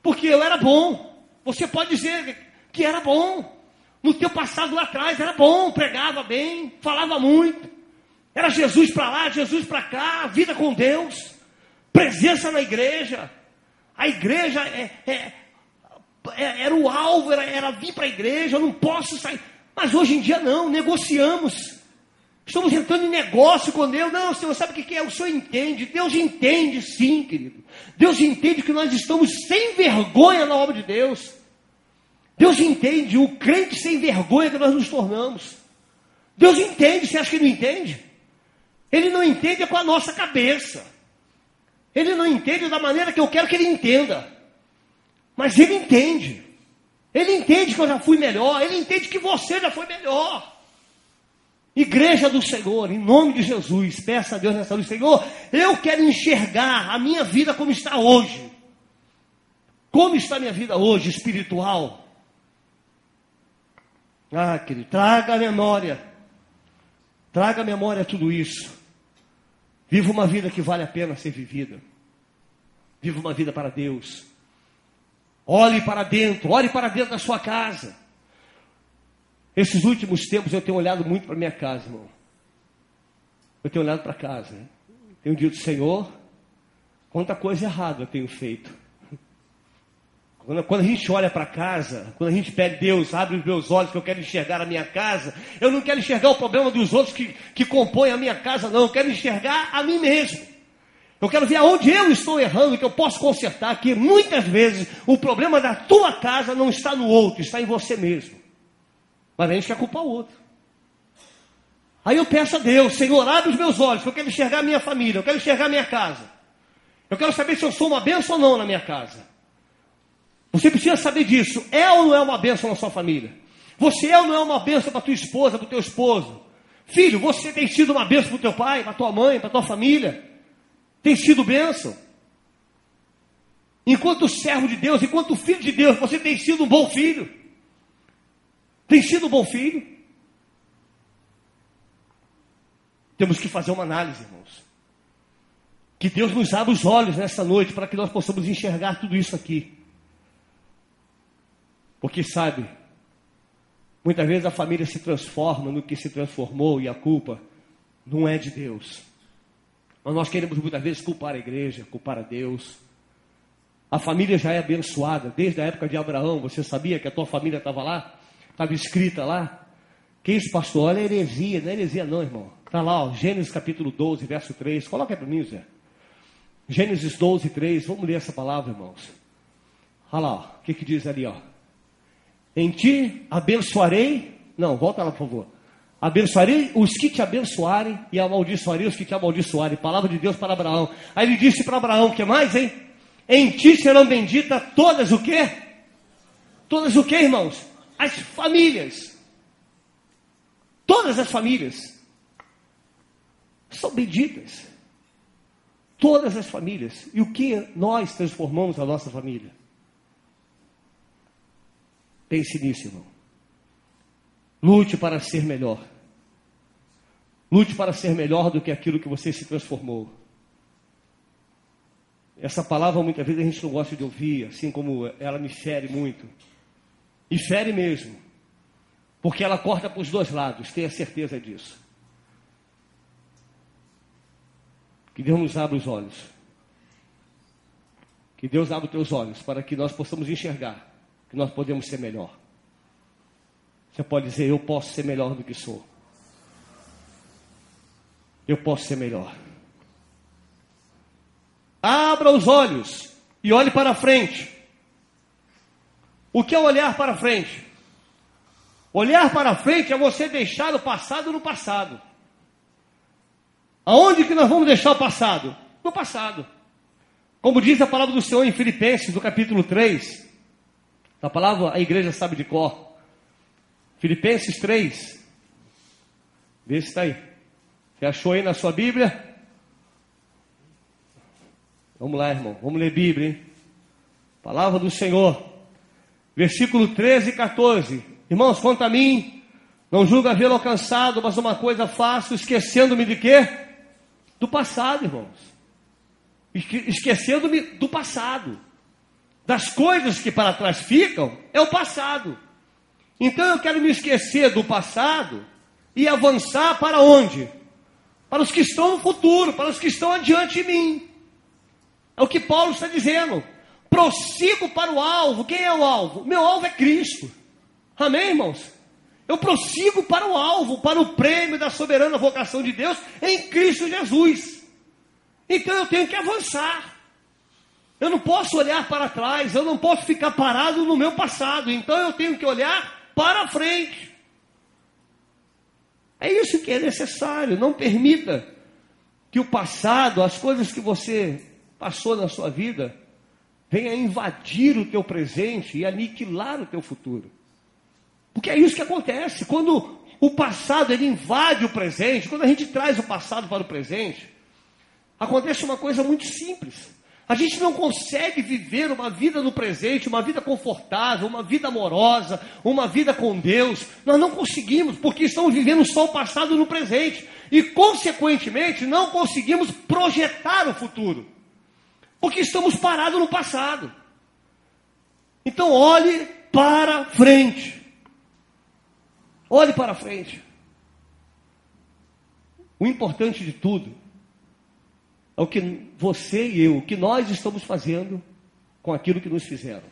Porque eu era bom. Você pode dizer que era bom. No teu passado lá atrás era bom, pregava bem, falava muito. Era Jesus para lá, Jesus para cá, vida com Deus, presença na igreja. A igreja era o alvo, era vir para a igreja, eu não posso sair. Mas hoje em dia não, negociamos. Estamos entrando em negócio com Deus. Não, Senhor, sabe o que é? O Senhor entende. Deus entende sim, querido. Deus entende que nós estamos sem vergonha na obra de Deus. Deus entende o crente sem vergonha que nós nos tornamos. Deus entende, você acha que não entende? Ele não entende com a nossa cabeça. Ele não entende da maneira que eu quero que ele entenda. Mas ele entende. Ele entende que eu já fui melhor. Ele entende que você já foi melhor. Igreja do Senhor, em nome de Jesus, peça a Deus nessa noite, Senhor, eu quero enxergar a minha vida como está hoje. Como está a minha vida hoje, espiritual? Ah, querido, traga à memória tudo isso. Viva uma vida que vale a pena ser vivida. Viva uma vida para Deus. Olhe para dentro da sua casa. Esses últimos tempos eu tenho olhado muito para minha casa, irmão. Eu tenho olhado para casa. Tenho dito, Senhor, quanta coisa errada eu tenho feito. Quando a gente olha para casa, quando a gente pede, Deus, abre os meus olhos que eu quero enxergar a minha casa, eu não quero enxergar o problema dos outros que compõem a minha casa, não. Eu quero enxergar a mim mesmo. Eu quero ver aonde eu estou errando, que eu posso consertar, que muitas vezes o problema da tua casa não está no outro, está em você mesmo. Mas a gente quer culpar o outro. Aí eu peço a Deus, Senhor, abre os meus olhos, que eu quero enxergar a minha família, eu quero enxergar a minha casa. Eu quero saber se eu sou uma bênção ou não na minha casa. Você precisa saber disso. É ou não é uma bênção na sua família? Você é ou não é uma bênção para tua esposa, para o teu esposo? Filho, você tem sido uma bênção para o teu pai, para tua mãe, para tua família? Tem sido bênção? Enquanto servo de Deus, enquanto filho de Deus, você tem sido um bom filho? Tem sido um bom filho? Temos que fazer uma análise, irmãos. Que Deus nos abra os olhos nessa noite para que nós possamos enxergar tudo isso aqui. Porque, sabe, muitas vezes a família se transforma no que se transformou e a culpa não é de Deus. Mas nós queremos muitas vezes culpar a igreja, culpar a Deus. A família já é abençoada desde a época de Abraão. Você sabia que a tua família estava lá? Estava escrita lá. Que isso, pastor? Olha a heresia. Não é heresia não, irmão. Está lá, ó, Gênesis capítulo 12, verso 3. Coloca aí para mim, Zé. Gênesis 12, 3. Vamos ler essa palavra, irmãos. Olha lá, ó. O que diz ali, ó. Em ti abençoarei. Não, volta lá, por favor. Abençoarei os que te abençoarem e amaldiçoarei os que te amaldiçoarem. Palavra de Deus para Abraão. Aí ele disse para Abraão, o que mais, hein? Em ti serão benditas todas o quê? Todas o quê, irmãos? As famílias. Todas as famílias são benditas. Todas as famílias. E o que nós transformamos na nossa família? Pense nisso, irmão. Lute para ser melhor. Lute para ser melhor do que aquilo que você se transformou. Essa palavra muitas vezes a gente não gosta de ouvir, assim como ela me fere muito. E fere mesmo. Porque ela corta para os dois lados, tenha certeza disso. Que Deus nos abra os olhos. Que Deus abra os teus olhos para que nós possamos enxergar que nós podemos ser melhor. Você pode dizer, eu posso ser melhor do que sou. Eu posso ser melhor. Abra os olhos. e olhe para frente. O que é olhar para frente? Olhar para frente é você deixar o passado no passado. Aonde que nós vamos deixar o passado? No passado. Como diz a palavra do Senhor em Filipenses, no capítulo 3, a palavra a igreja sabe de cor. Filipenses 3. Vê se está aí. Você achou aí na sua Bíblia? Vamos lá, irmão. Vamos ler Bíblia, hein? Palavra do Senhor. Versículo 13 e 14. Irmãos, quanto a mim, não julgo havê-lo alcançado, mas uma coisa faço, esquecendo-me de quê? Do passado, irmãos. Esquecendo-me do passado. Das coisas que para trás ficam, é o passado. Então eu quero me esquecer do passado e avançar para onde? Para os que estão no futuro, para os que estão adiante de mim. É o que Paulo está dizendo. Prossigo para o alvo. Quem é o alvo? Meu alvo é Cristo. Amém, irmãos? Eu prossigo para o alvo, para o prêmio da soberana vocação de Deus em Cristo Jesus. Então eu tenho que avançar. Eu não posso olhar para trás, eu não posso ficar parado no meu passado. Então eu tenho que olhar para frente. É isso que é necessário. Não permita que o passado, as coisas que você passou na sua vida, venha invadir o teu presente e aniquilar o teu futuro. Porque é isso que acontece. Quando o passado ele invade o presente, quando a gente traz o passado para o presente, acontece uma coisa muito simples. A gente não consegue viver uma vida no presente, uma vida confortável, uma vida amorosa, uma vida com Deus. Nós não conseguimos, porque estamos vivendo só o passado no presente. E, consequentemente, não conseguimos projetar o futuro. Porque estamos parados no passado. Então, olhe para frente. Olhe para frente. O importante de tudo é o que você e eu, o que nós estamos fazendo com aquilo que nos fizeram.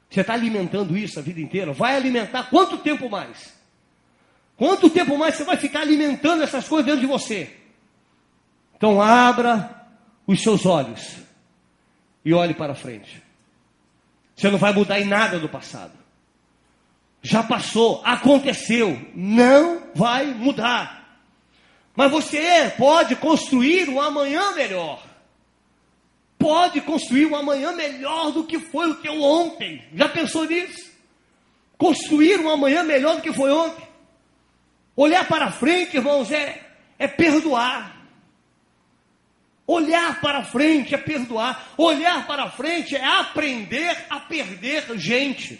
Você está alimentando isso a vida inteira? Vai alimentar quanto tempo mais? Quanto tempo mais você vai ficar alimentando essas coisas dentro de você? Então abra os seus olhos e olhe para frente. Você não vai mudar em nada do passado. Já passou, aconteceu, não vai mudar. Mas você pode construir um amanhã melhor. Pode construir um amanhã melhor do que foi o teu ontem. Já pensou nisso? Construir um amanhã melhor do que foi ontem. Olhar para frente, irmãos, é perdoar. Olhar para frente é perdoar. Olhar para frente é aprender a perder gente.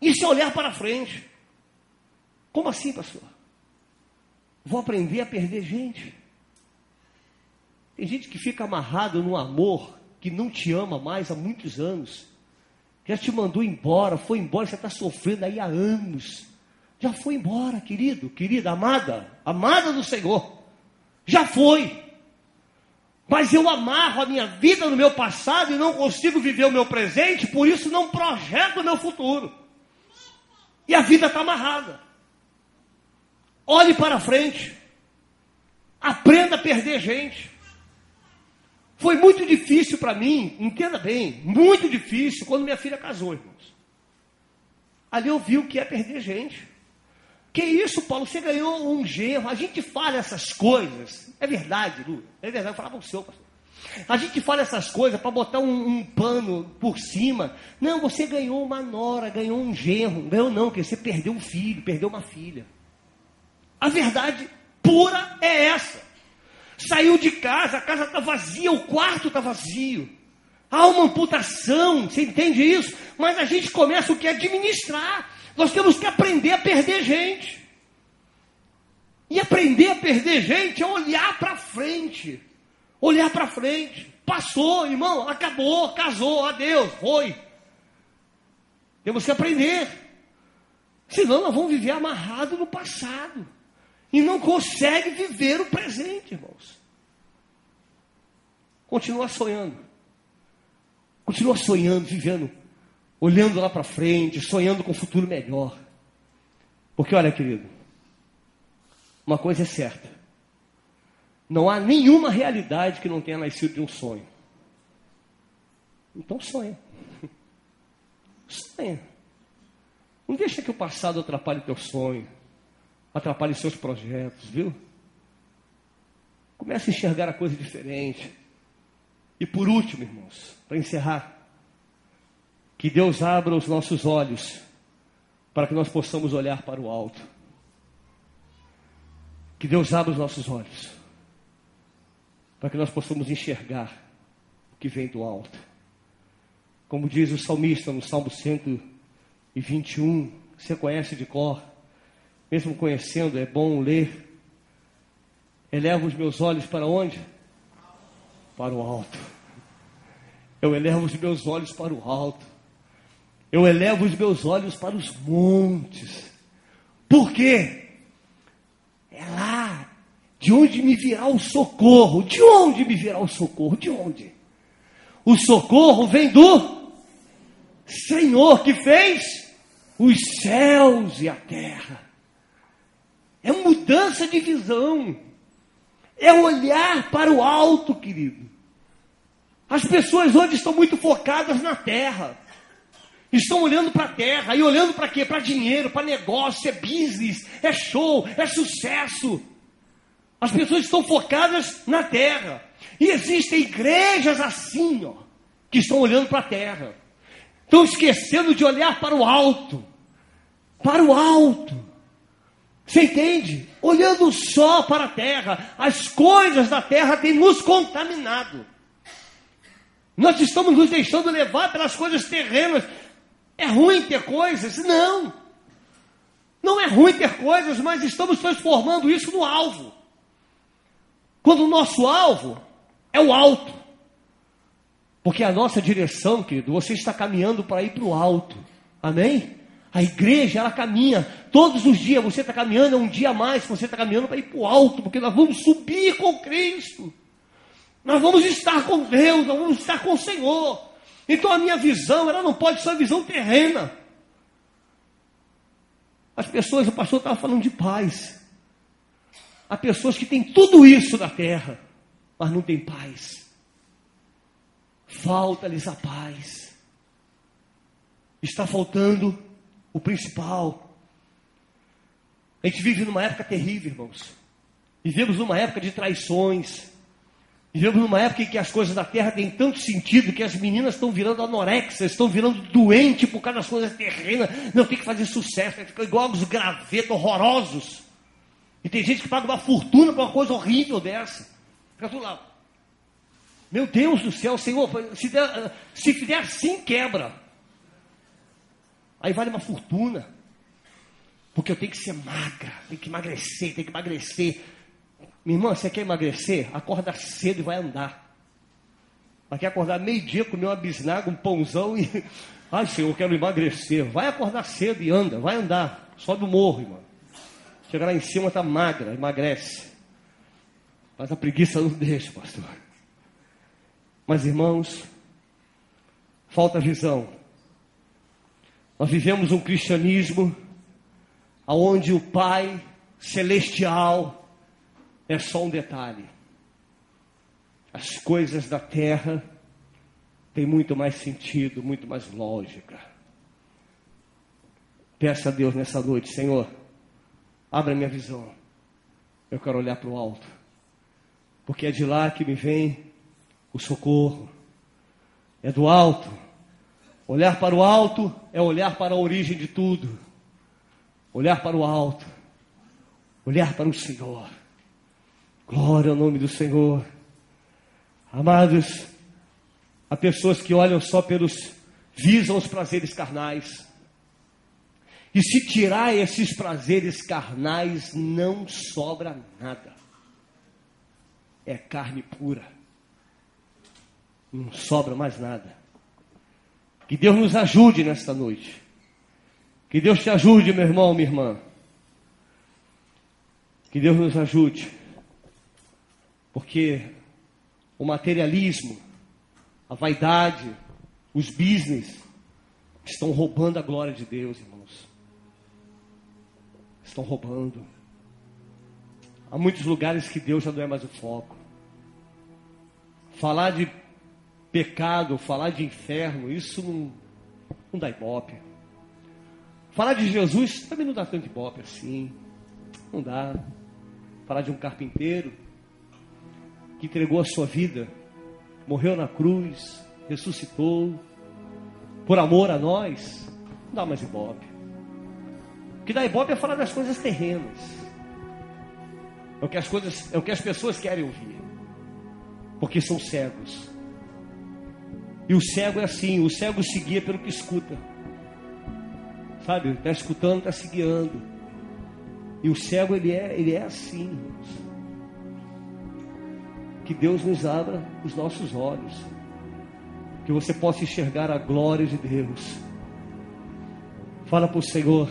Isso é olhar para frente. Como assim, pastor? Vou aprender a perder gente. Tem gente que fica amarrado no amor, que não te ama mais há muitos anos. Já te mandou embora, foi embora, você está sofrendo aí há anos. Já foi embora, querido, querida, amada do Senhor. Já foi. Mas eu amarro a minha vida no meu passado e não consigo viver o meu presente, por isso não projeto o meu futuro. E a vida está amarrada. Olhe para frente. Aprenda a perder gente. Foi muito difícil para mim, entenda bem, muito difícil quando minha filha casou, irmãos. Ali eu vi o que é perder gente. Que isso, Paulo? Você ganhou um genro. A gente fala essas coisas. É verdade, Lu. É verdade, eu falava com o seu, pastor. A gente fala essas coisas para botar um pano por cima. Não, você ganhou uma nora, ganhou um genro. Ganhou não, porque você perdeu um filho, perdeu uma filha. A verdade pura é essa. Saiu de casa, a casa está vazia, o quarto está vazio. Há uma amputação, você entende isso? Mas a gente começa o que? Administrar. Nós temos que aprender a perder gente. E aprender a perder gente é olhar para frente. Olhar para frente. Passou, irmão, acabou, casou, adeus, foi. Temos que aprender. Senão nós vamos viver amarrado no passado. E não consegue viver o presente, irmãos. Continua sonhando. Continua sonhando, vivendo, olhando lá para frente, sonhando com um futuro melhor. Porque olha, querido, uma coisa é certa. Não há nenhuma realidade que não tenha nascido de um sonho. Então sonha. Sonha. Não deixa que o passado atrapalhe teu sonho, atrapalhe seus projetos, viu? Comece a enxergar a coisa diferente. E por último, irmãos, para encerrar, que Deus abra os nossos olhos para que nós possamos olhar para o alto. Que Deus abra os nossos olhos para que nós possamos enxergar o que vem do alto. Como diz o salmista no Salmo 121, você conhece de cor, mesmo conhecendo, é bom ler. Elevo os meus olhos para onde? Para o alto. Eu elevo os meus olhos para o alto. Eu elevo os meus olhos para os montes. Por quê? É lá de onde me virá o socorro. De onde me virá o socorro? De onde? O socorro vem do Senhor que fez os céus e a terra. É mudança de visão. É olhar para o alto, querido. As pessoas hoje estão muito focadas na terra. Estão olhando para a terra. E olhando para quê? Para dinheiro, para negócio, é business, é show, é sucesso. As pessoas estão focadas na terra. E existem igrejas assim, ó, que estão olhando para a terra. Estão esquecendo de olhar para o alto. Para o alto. Você entende? Olhando só para a terra, as coisas da terra têm nos contaminado. Nós estamos nos deixando levar pelas coisas terrenas. É ruim ter coisas? Não. Não é ruim ter coisas, mas estamos transformando isso no alvo. Quando o nosso alvo é o alto. Porque a nossa direção, querido, você está caminhando para ir para o alto. Amém? A igreja, ela caminha. Todos os dias você está caminhando, é um dia a mais que você está caminhando para ir para o alto. Porque nós vamos subir com Cristo. Nós vamos estar com Deus, nós vamos estar com o Senhor. Então a minha visão, ela não pode ser uma visão terrena. As pessoas, o pastor estava falando de paz. Há pessoas que têm tudo isso na terra, mas não têm paz. Falta-lhes a paz. Está faltando o principal. A gente vive numa época terrível, irmãos. Vivemos numa época de traições. Vivemos numa época em que as coisas da terra têm tanto sentido que as meninas estão virando anorexias, estão virando doentes por causa das coisas terrenas. Não, tem que fazer sucesso, tem que ficar igual os gravetos horrorosos. E tem gente que paga uma fortuna por uma coisa horrível dessa. Fica tudo lá. Meu Deus do céu, Senhor, se fizer assim, quebra. Aí vale uma fortuna. Porque eu tenho que ser magra, tenho que emagrecer. Minha irmã, você quer emagrecer? Acorda cedo e vai andar. Vai quer acordar meio-dia, comer uma bisnaga, um pãozão e... Ai, Senhor, eu quero emagrecer. Vai acordar cedo e anda, vai andar. Sobe o morro, irmão. Chega lá em cima, está magra, emagrece. Mas a preguiça não deixa, pastor. Mas, irmãos, falta visão. Nós vivemos um cristianismo onde o Pai Celestial é só um detalhe. As coisas da terra têm muito mais sentido, muito mais lógica. Peça a Deus nessa noite, Senhor, abra minha visão. Eu quero olhar para o alto. Porque é de lá que me vem o socorro. É do alto. Olhar para o alto é olhar para a origem de tudo. Olhar para o alto. Olhar para o Senhor. Glória ao nome do Senhor. Amados, há pessoas que olham só visam os prazeres carnais. E se tirar esses prazeres carnais, não sobra nada. É carne pura. Não sobra mais nada. Que Deus nos ajude nesta noite. Que Deus te ajude, meu irmão, minha irmã. Que Deus nos ajude. Porque o materialismo, a vaidade, os business estão roubando a glória de Deus, irmãos. Estão roubando. Há muitos lugares que Deus já não é mais o foco. Falar de pecado, falar de inferno, isso não dá ibope. Falar de Jesus também não dá tanto ibope assim. Não dá. Falar de um carpinteiro que entregou a sua vida, morreu na cruz, ressuscitou, por amor a nós, não dá mais ibope. O que dá ibope é falar das coisas terrenas. É o que as pessoas querem ouvir. Porque são cegos. E o cego é assim, o cego se guia pelo que escuta. Sabe, está escutando, está se guiando. E o cego, ele é assim. Que Deus nos abra os nossos olhos. Que você possa enxergar a glória de Deus. Fala para o Senhor: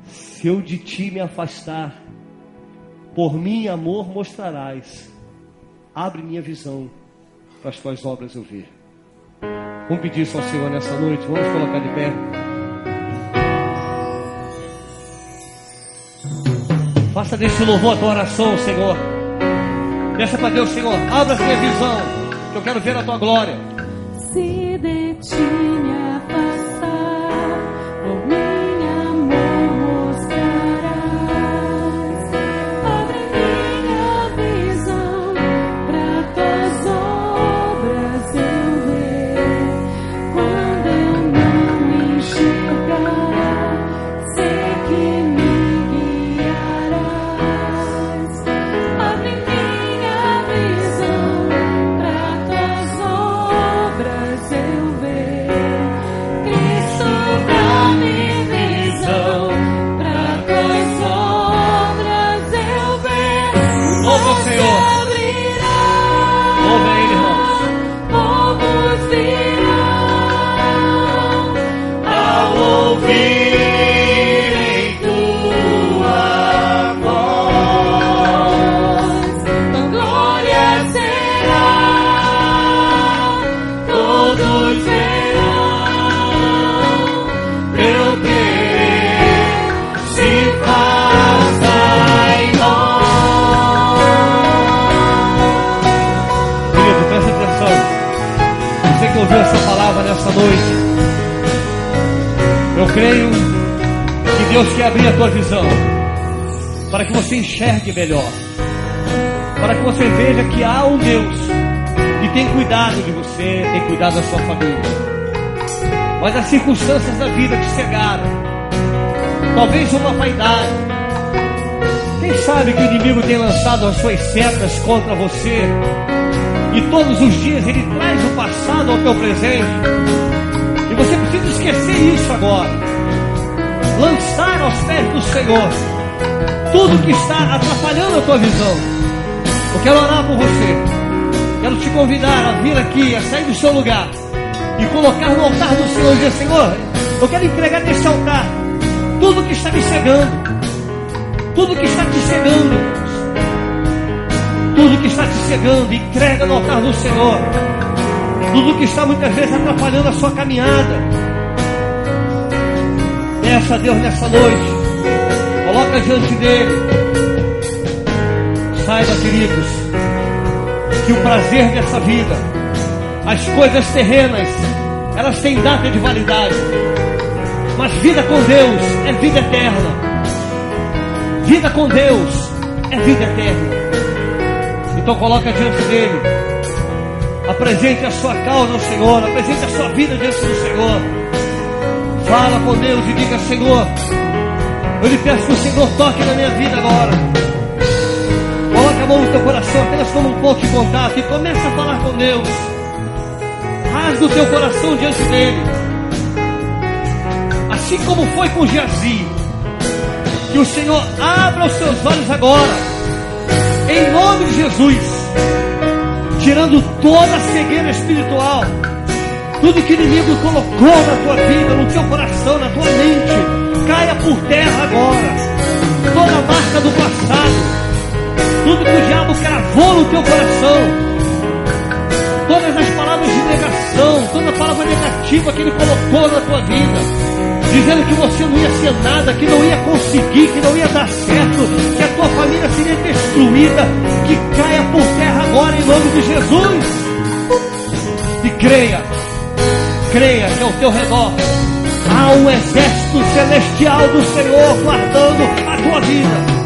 se eu de ti me afastar, por mim amor mostrarás. Abre minha visão para as tuas obras eu ver. Vamos pedir isso ao Senhor nessa noite. Vamos colocar de pé. Faça desse louvor a tua oração, Senhor. Peça para Deus: Senhor, abra a minha visão, que eu quero ver a tua glória. Se de ti me afastar, por mim amor mostrarás. Abre minha visão para tuas obras eu ver. Quando eu não enxergar, sei que me guiarás. Abre minha visão para tuas obras eu ver. Cristo, dá-me visão para tuas obras eu ver. Louva o Senhor. Louva Ele, irmãos. Povos virão Ao ouvirem tua voz, tua glória será, todos verão, teu querer se faça em nós. Querido, presta atenção. Você que ouviu essa palavra nessa noite, eu creio que Deus quer abrir a tua visão, para que você enxergue melhor, para que você veja que há um Deus que tem cuidado de você, tem cuidado da sua família. Mas as circunstâncias da vida te cegaram. Talvez uma vaidade. Quem sabe que o inimigo tem lançado as suas setas contra você, e todos os dias ele traz o passado ao teu presente, e você precisa esquecer isso agora. Lançar aos pés do Senhor tudo que está atrapalhando a tua visão. Eu quero orar por você. Quero te convidar a vir aqui, a sair do seu lugar e colocar no altar do Senhor e dizer: Senhor, eu quero entregar nesse altar tudo que está me cegando, tudo que está te cegando, irmãos. Tudo que está te cegando, entrega no altar do Senhor. Tudo que está muitas vezes atrapalhando a sua caminhada, peça a Deus nessa noite. Coloca diante dele. Saiba, queridos, que o prazer dessa vida, as coisas terrenas, elas têm data de validade, mas vida com Deus é vida eterna. Vida com Deus é vida eterna. Então coloca diante dele. Apresente a sua causa ao Senhor. Apresente a sua vida diante do Senhor. Fala com Deus e diga: Senhor, eu lhe peço que o Senhor toque na minha vida agora. Coloque a mão no teu coração, apenas como um ponto de contato, e comece a falar com Deus. Rasga o teu coração diante dele. Assim como foi com Geazi. Que o Senhor abra os seus olhos agora, em nome de Jesus, tirando toda a cegueira espiritual, tudo que o inimigo colocou na tua vida, no teu coração, na tua mente, caia por terra agora. Toda a marca do passado, tudo que o diabo cravou no teu coração, todas as palavras de negação, toda a palavra negativa que ele colocou na tua vida, dizendo que você não ia ser nada, que não ia conseguir, que não ia dar certo, que a tua família seria destruída, que caia por terra agora em nome de Jesus. E creia que ao teu redor há um exército celestial do Senhor guardando a tua vida.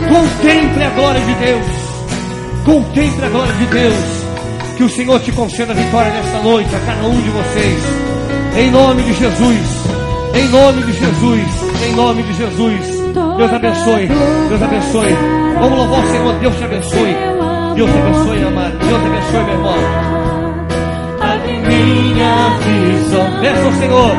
Contemple a glória de Deus. Contemple a glória de Deus. Que o Senhor te conceda vitória nesta noite, a cada um de vocês. Em nome de Jesus. Em nome de Jesus. Em nome de Jesus. Deus abençoe. Deus abençoe. Vamos louvar o Senhor. Deus te abençoe. Deus te abençoe, amado. Deus te abençoe, meu irmão. Abre minha visão. Peça ao Senhor.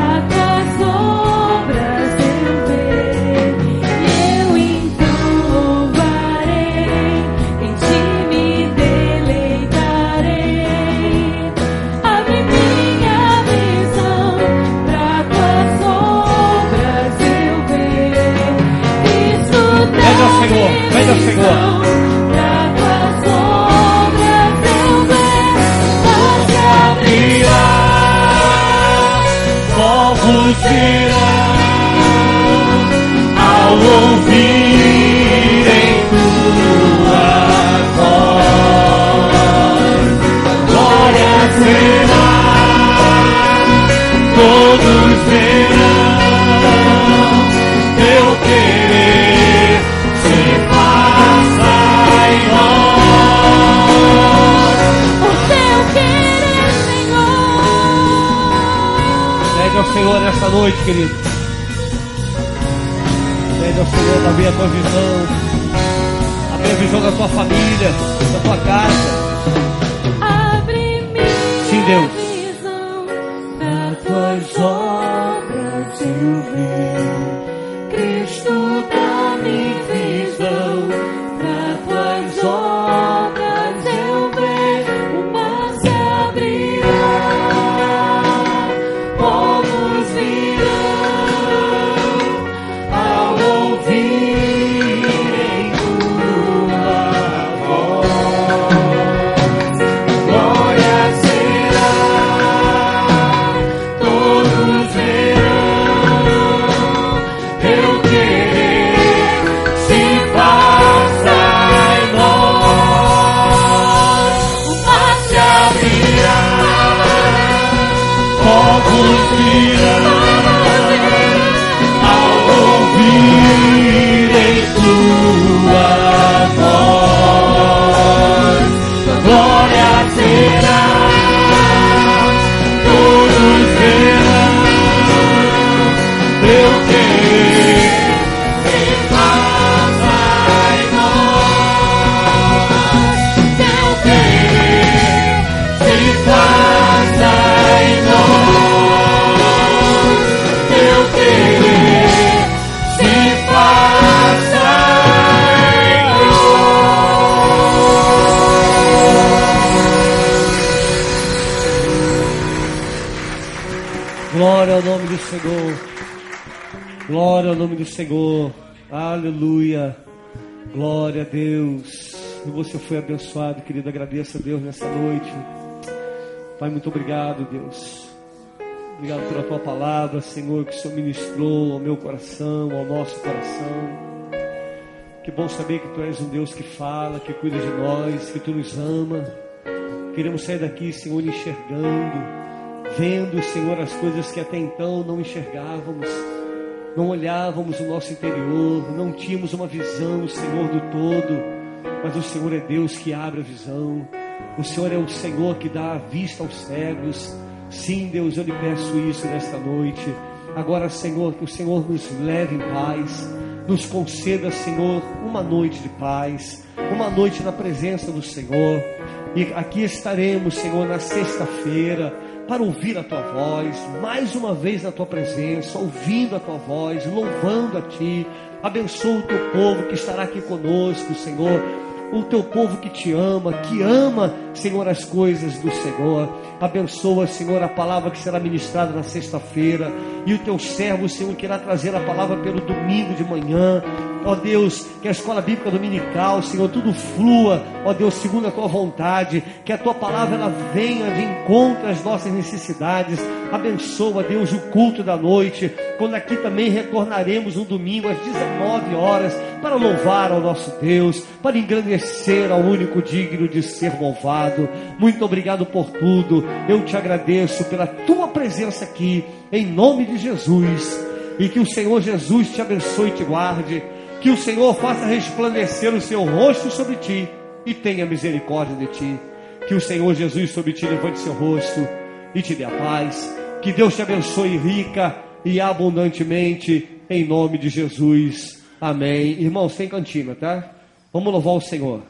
Pede ao Senhor. Pra tuas obras eu ver, mas se abrirá, Povos virão ao ouvirem tua voz. Glória será, todos verão teu querer se faça em nós. o teu querer, Senhor. Pede ao Senhor nessa noite, querido. Pede ao Senhor para abrir a tua visão. Abrir a visão da tua família, da tua casa. Abre minha Sim, Deus. visão, pra tuas obras eu ver. Cristo, dá-me visão, pra tuas obras eu ver. O mar se abrirá, povos virão ao ouvirem tua voz. Glória será, todos verão teu querer se faça em nós. O mar se abrirá, Povos virão ao ouvirem tua voz. Glória será, todos verão teu querer se faça em nós. teu querer Se faça em nós, teu querer se faça em nós. Glória ao nome do Senhor. Glória ao nome do Senhor. Aleluia. Glória a Deus. E você foi abençoado, querido. Agradeça a Deus nessa noite. Pai, muito obrigado, Deus. Obrigado pela tua palavra, Senhor, que o Senhor ministrou ao meu coração, ao nosso coração. Que bom saber que tu és um Deus que fala, que cuida de nós, que tu nos ama. Queremos sair daqui, Senhor, enxergando, vendo, Senhor, as coisas que até então não enxergávamos, não olhávamos o nosso interior, não tínhamos uma visão, Senhor, do todo, mas o Senhor é Deus que abre a visão. O Senhor é o Senhor que dá a vista aos cegos. Sim, Deus, eu lhe peço isso nesta noite. Agora, Senhor, que o Senhor nos leve em paz, nos conceda, Senhor, uma noite de paz, uma noite na presença do Senhor. E aqui estaremos, Senhor, na sexta-feira, para ouvir a tua voz, mais uma vez na tua presença, ouvindo a tua voz, louvando a ti. Abençoa o teu povo que estará aqui conosco, Senhor. O teu povo que te ama, Senhor, as coisas do Senhor. Abençoa, Senhor, a palavra que será ministrada na sexta-feira. E o teu servo, Senhor, que irá trazer a palavra pelo domingo de manhã. ó Deus, que a escola bíblica dominical, Senhor, tudo flua, ó Deus, segundo a tua vontade, que a tua palavra ela venha de encontro às nossas necessidades. Abençoa, Deus, o culto da noite, quando aqui também retornaremos no domingo às 19 horas, para louvar ao nosso Deus, para engrandecer ao único digno de ser louvado. Muito obrigado por tudo, eu te agradeço pela tua presença aqui, em nome de Jesus, e que o Senhor Jesus te abençoe e te guarde, que o Senhor faça resplandecer o seu rosto sobre ti, e tenha misericórdia de ti, que o Senhor Jesus sobre ti levante seu rosto, e te dê a paz, que Deus te abençoe rica e abundantemente, em nome de Jesus, amém. Irmãos, sem cantina, tá? Vamos louvar o Senhor.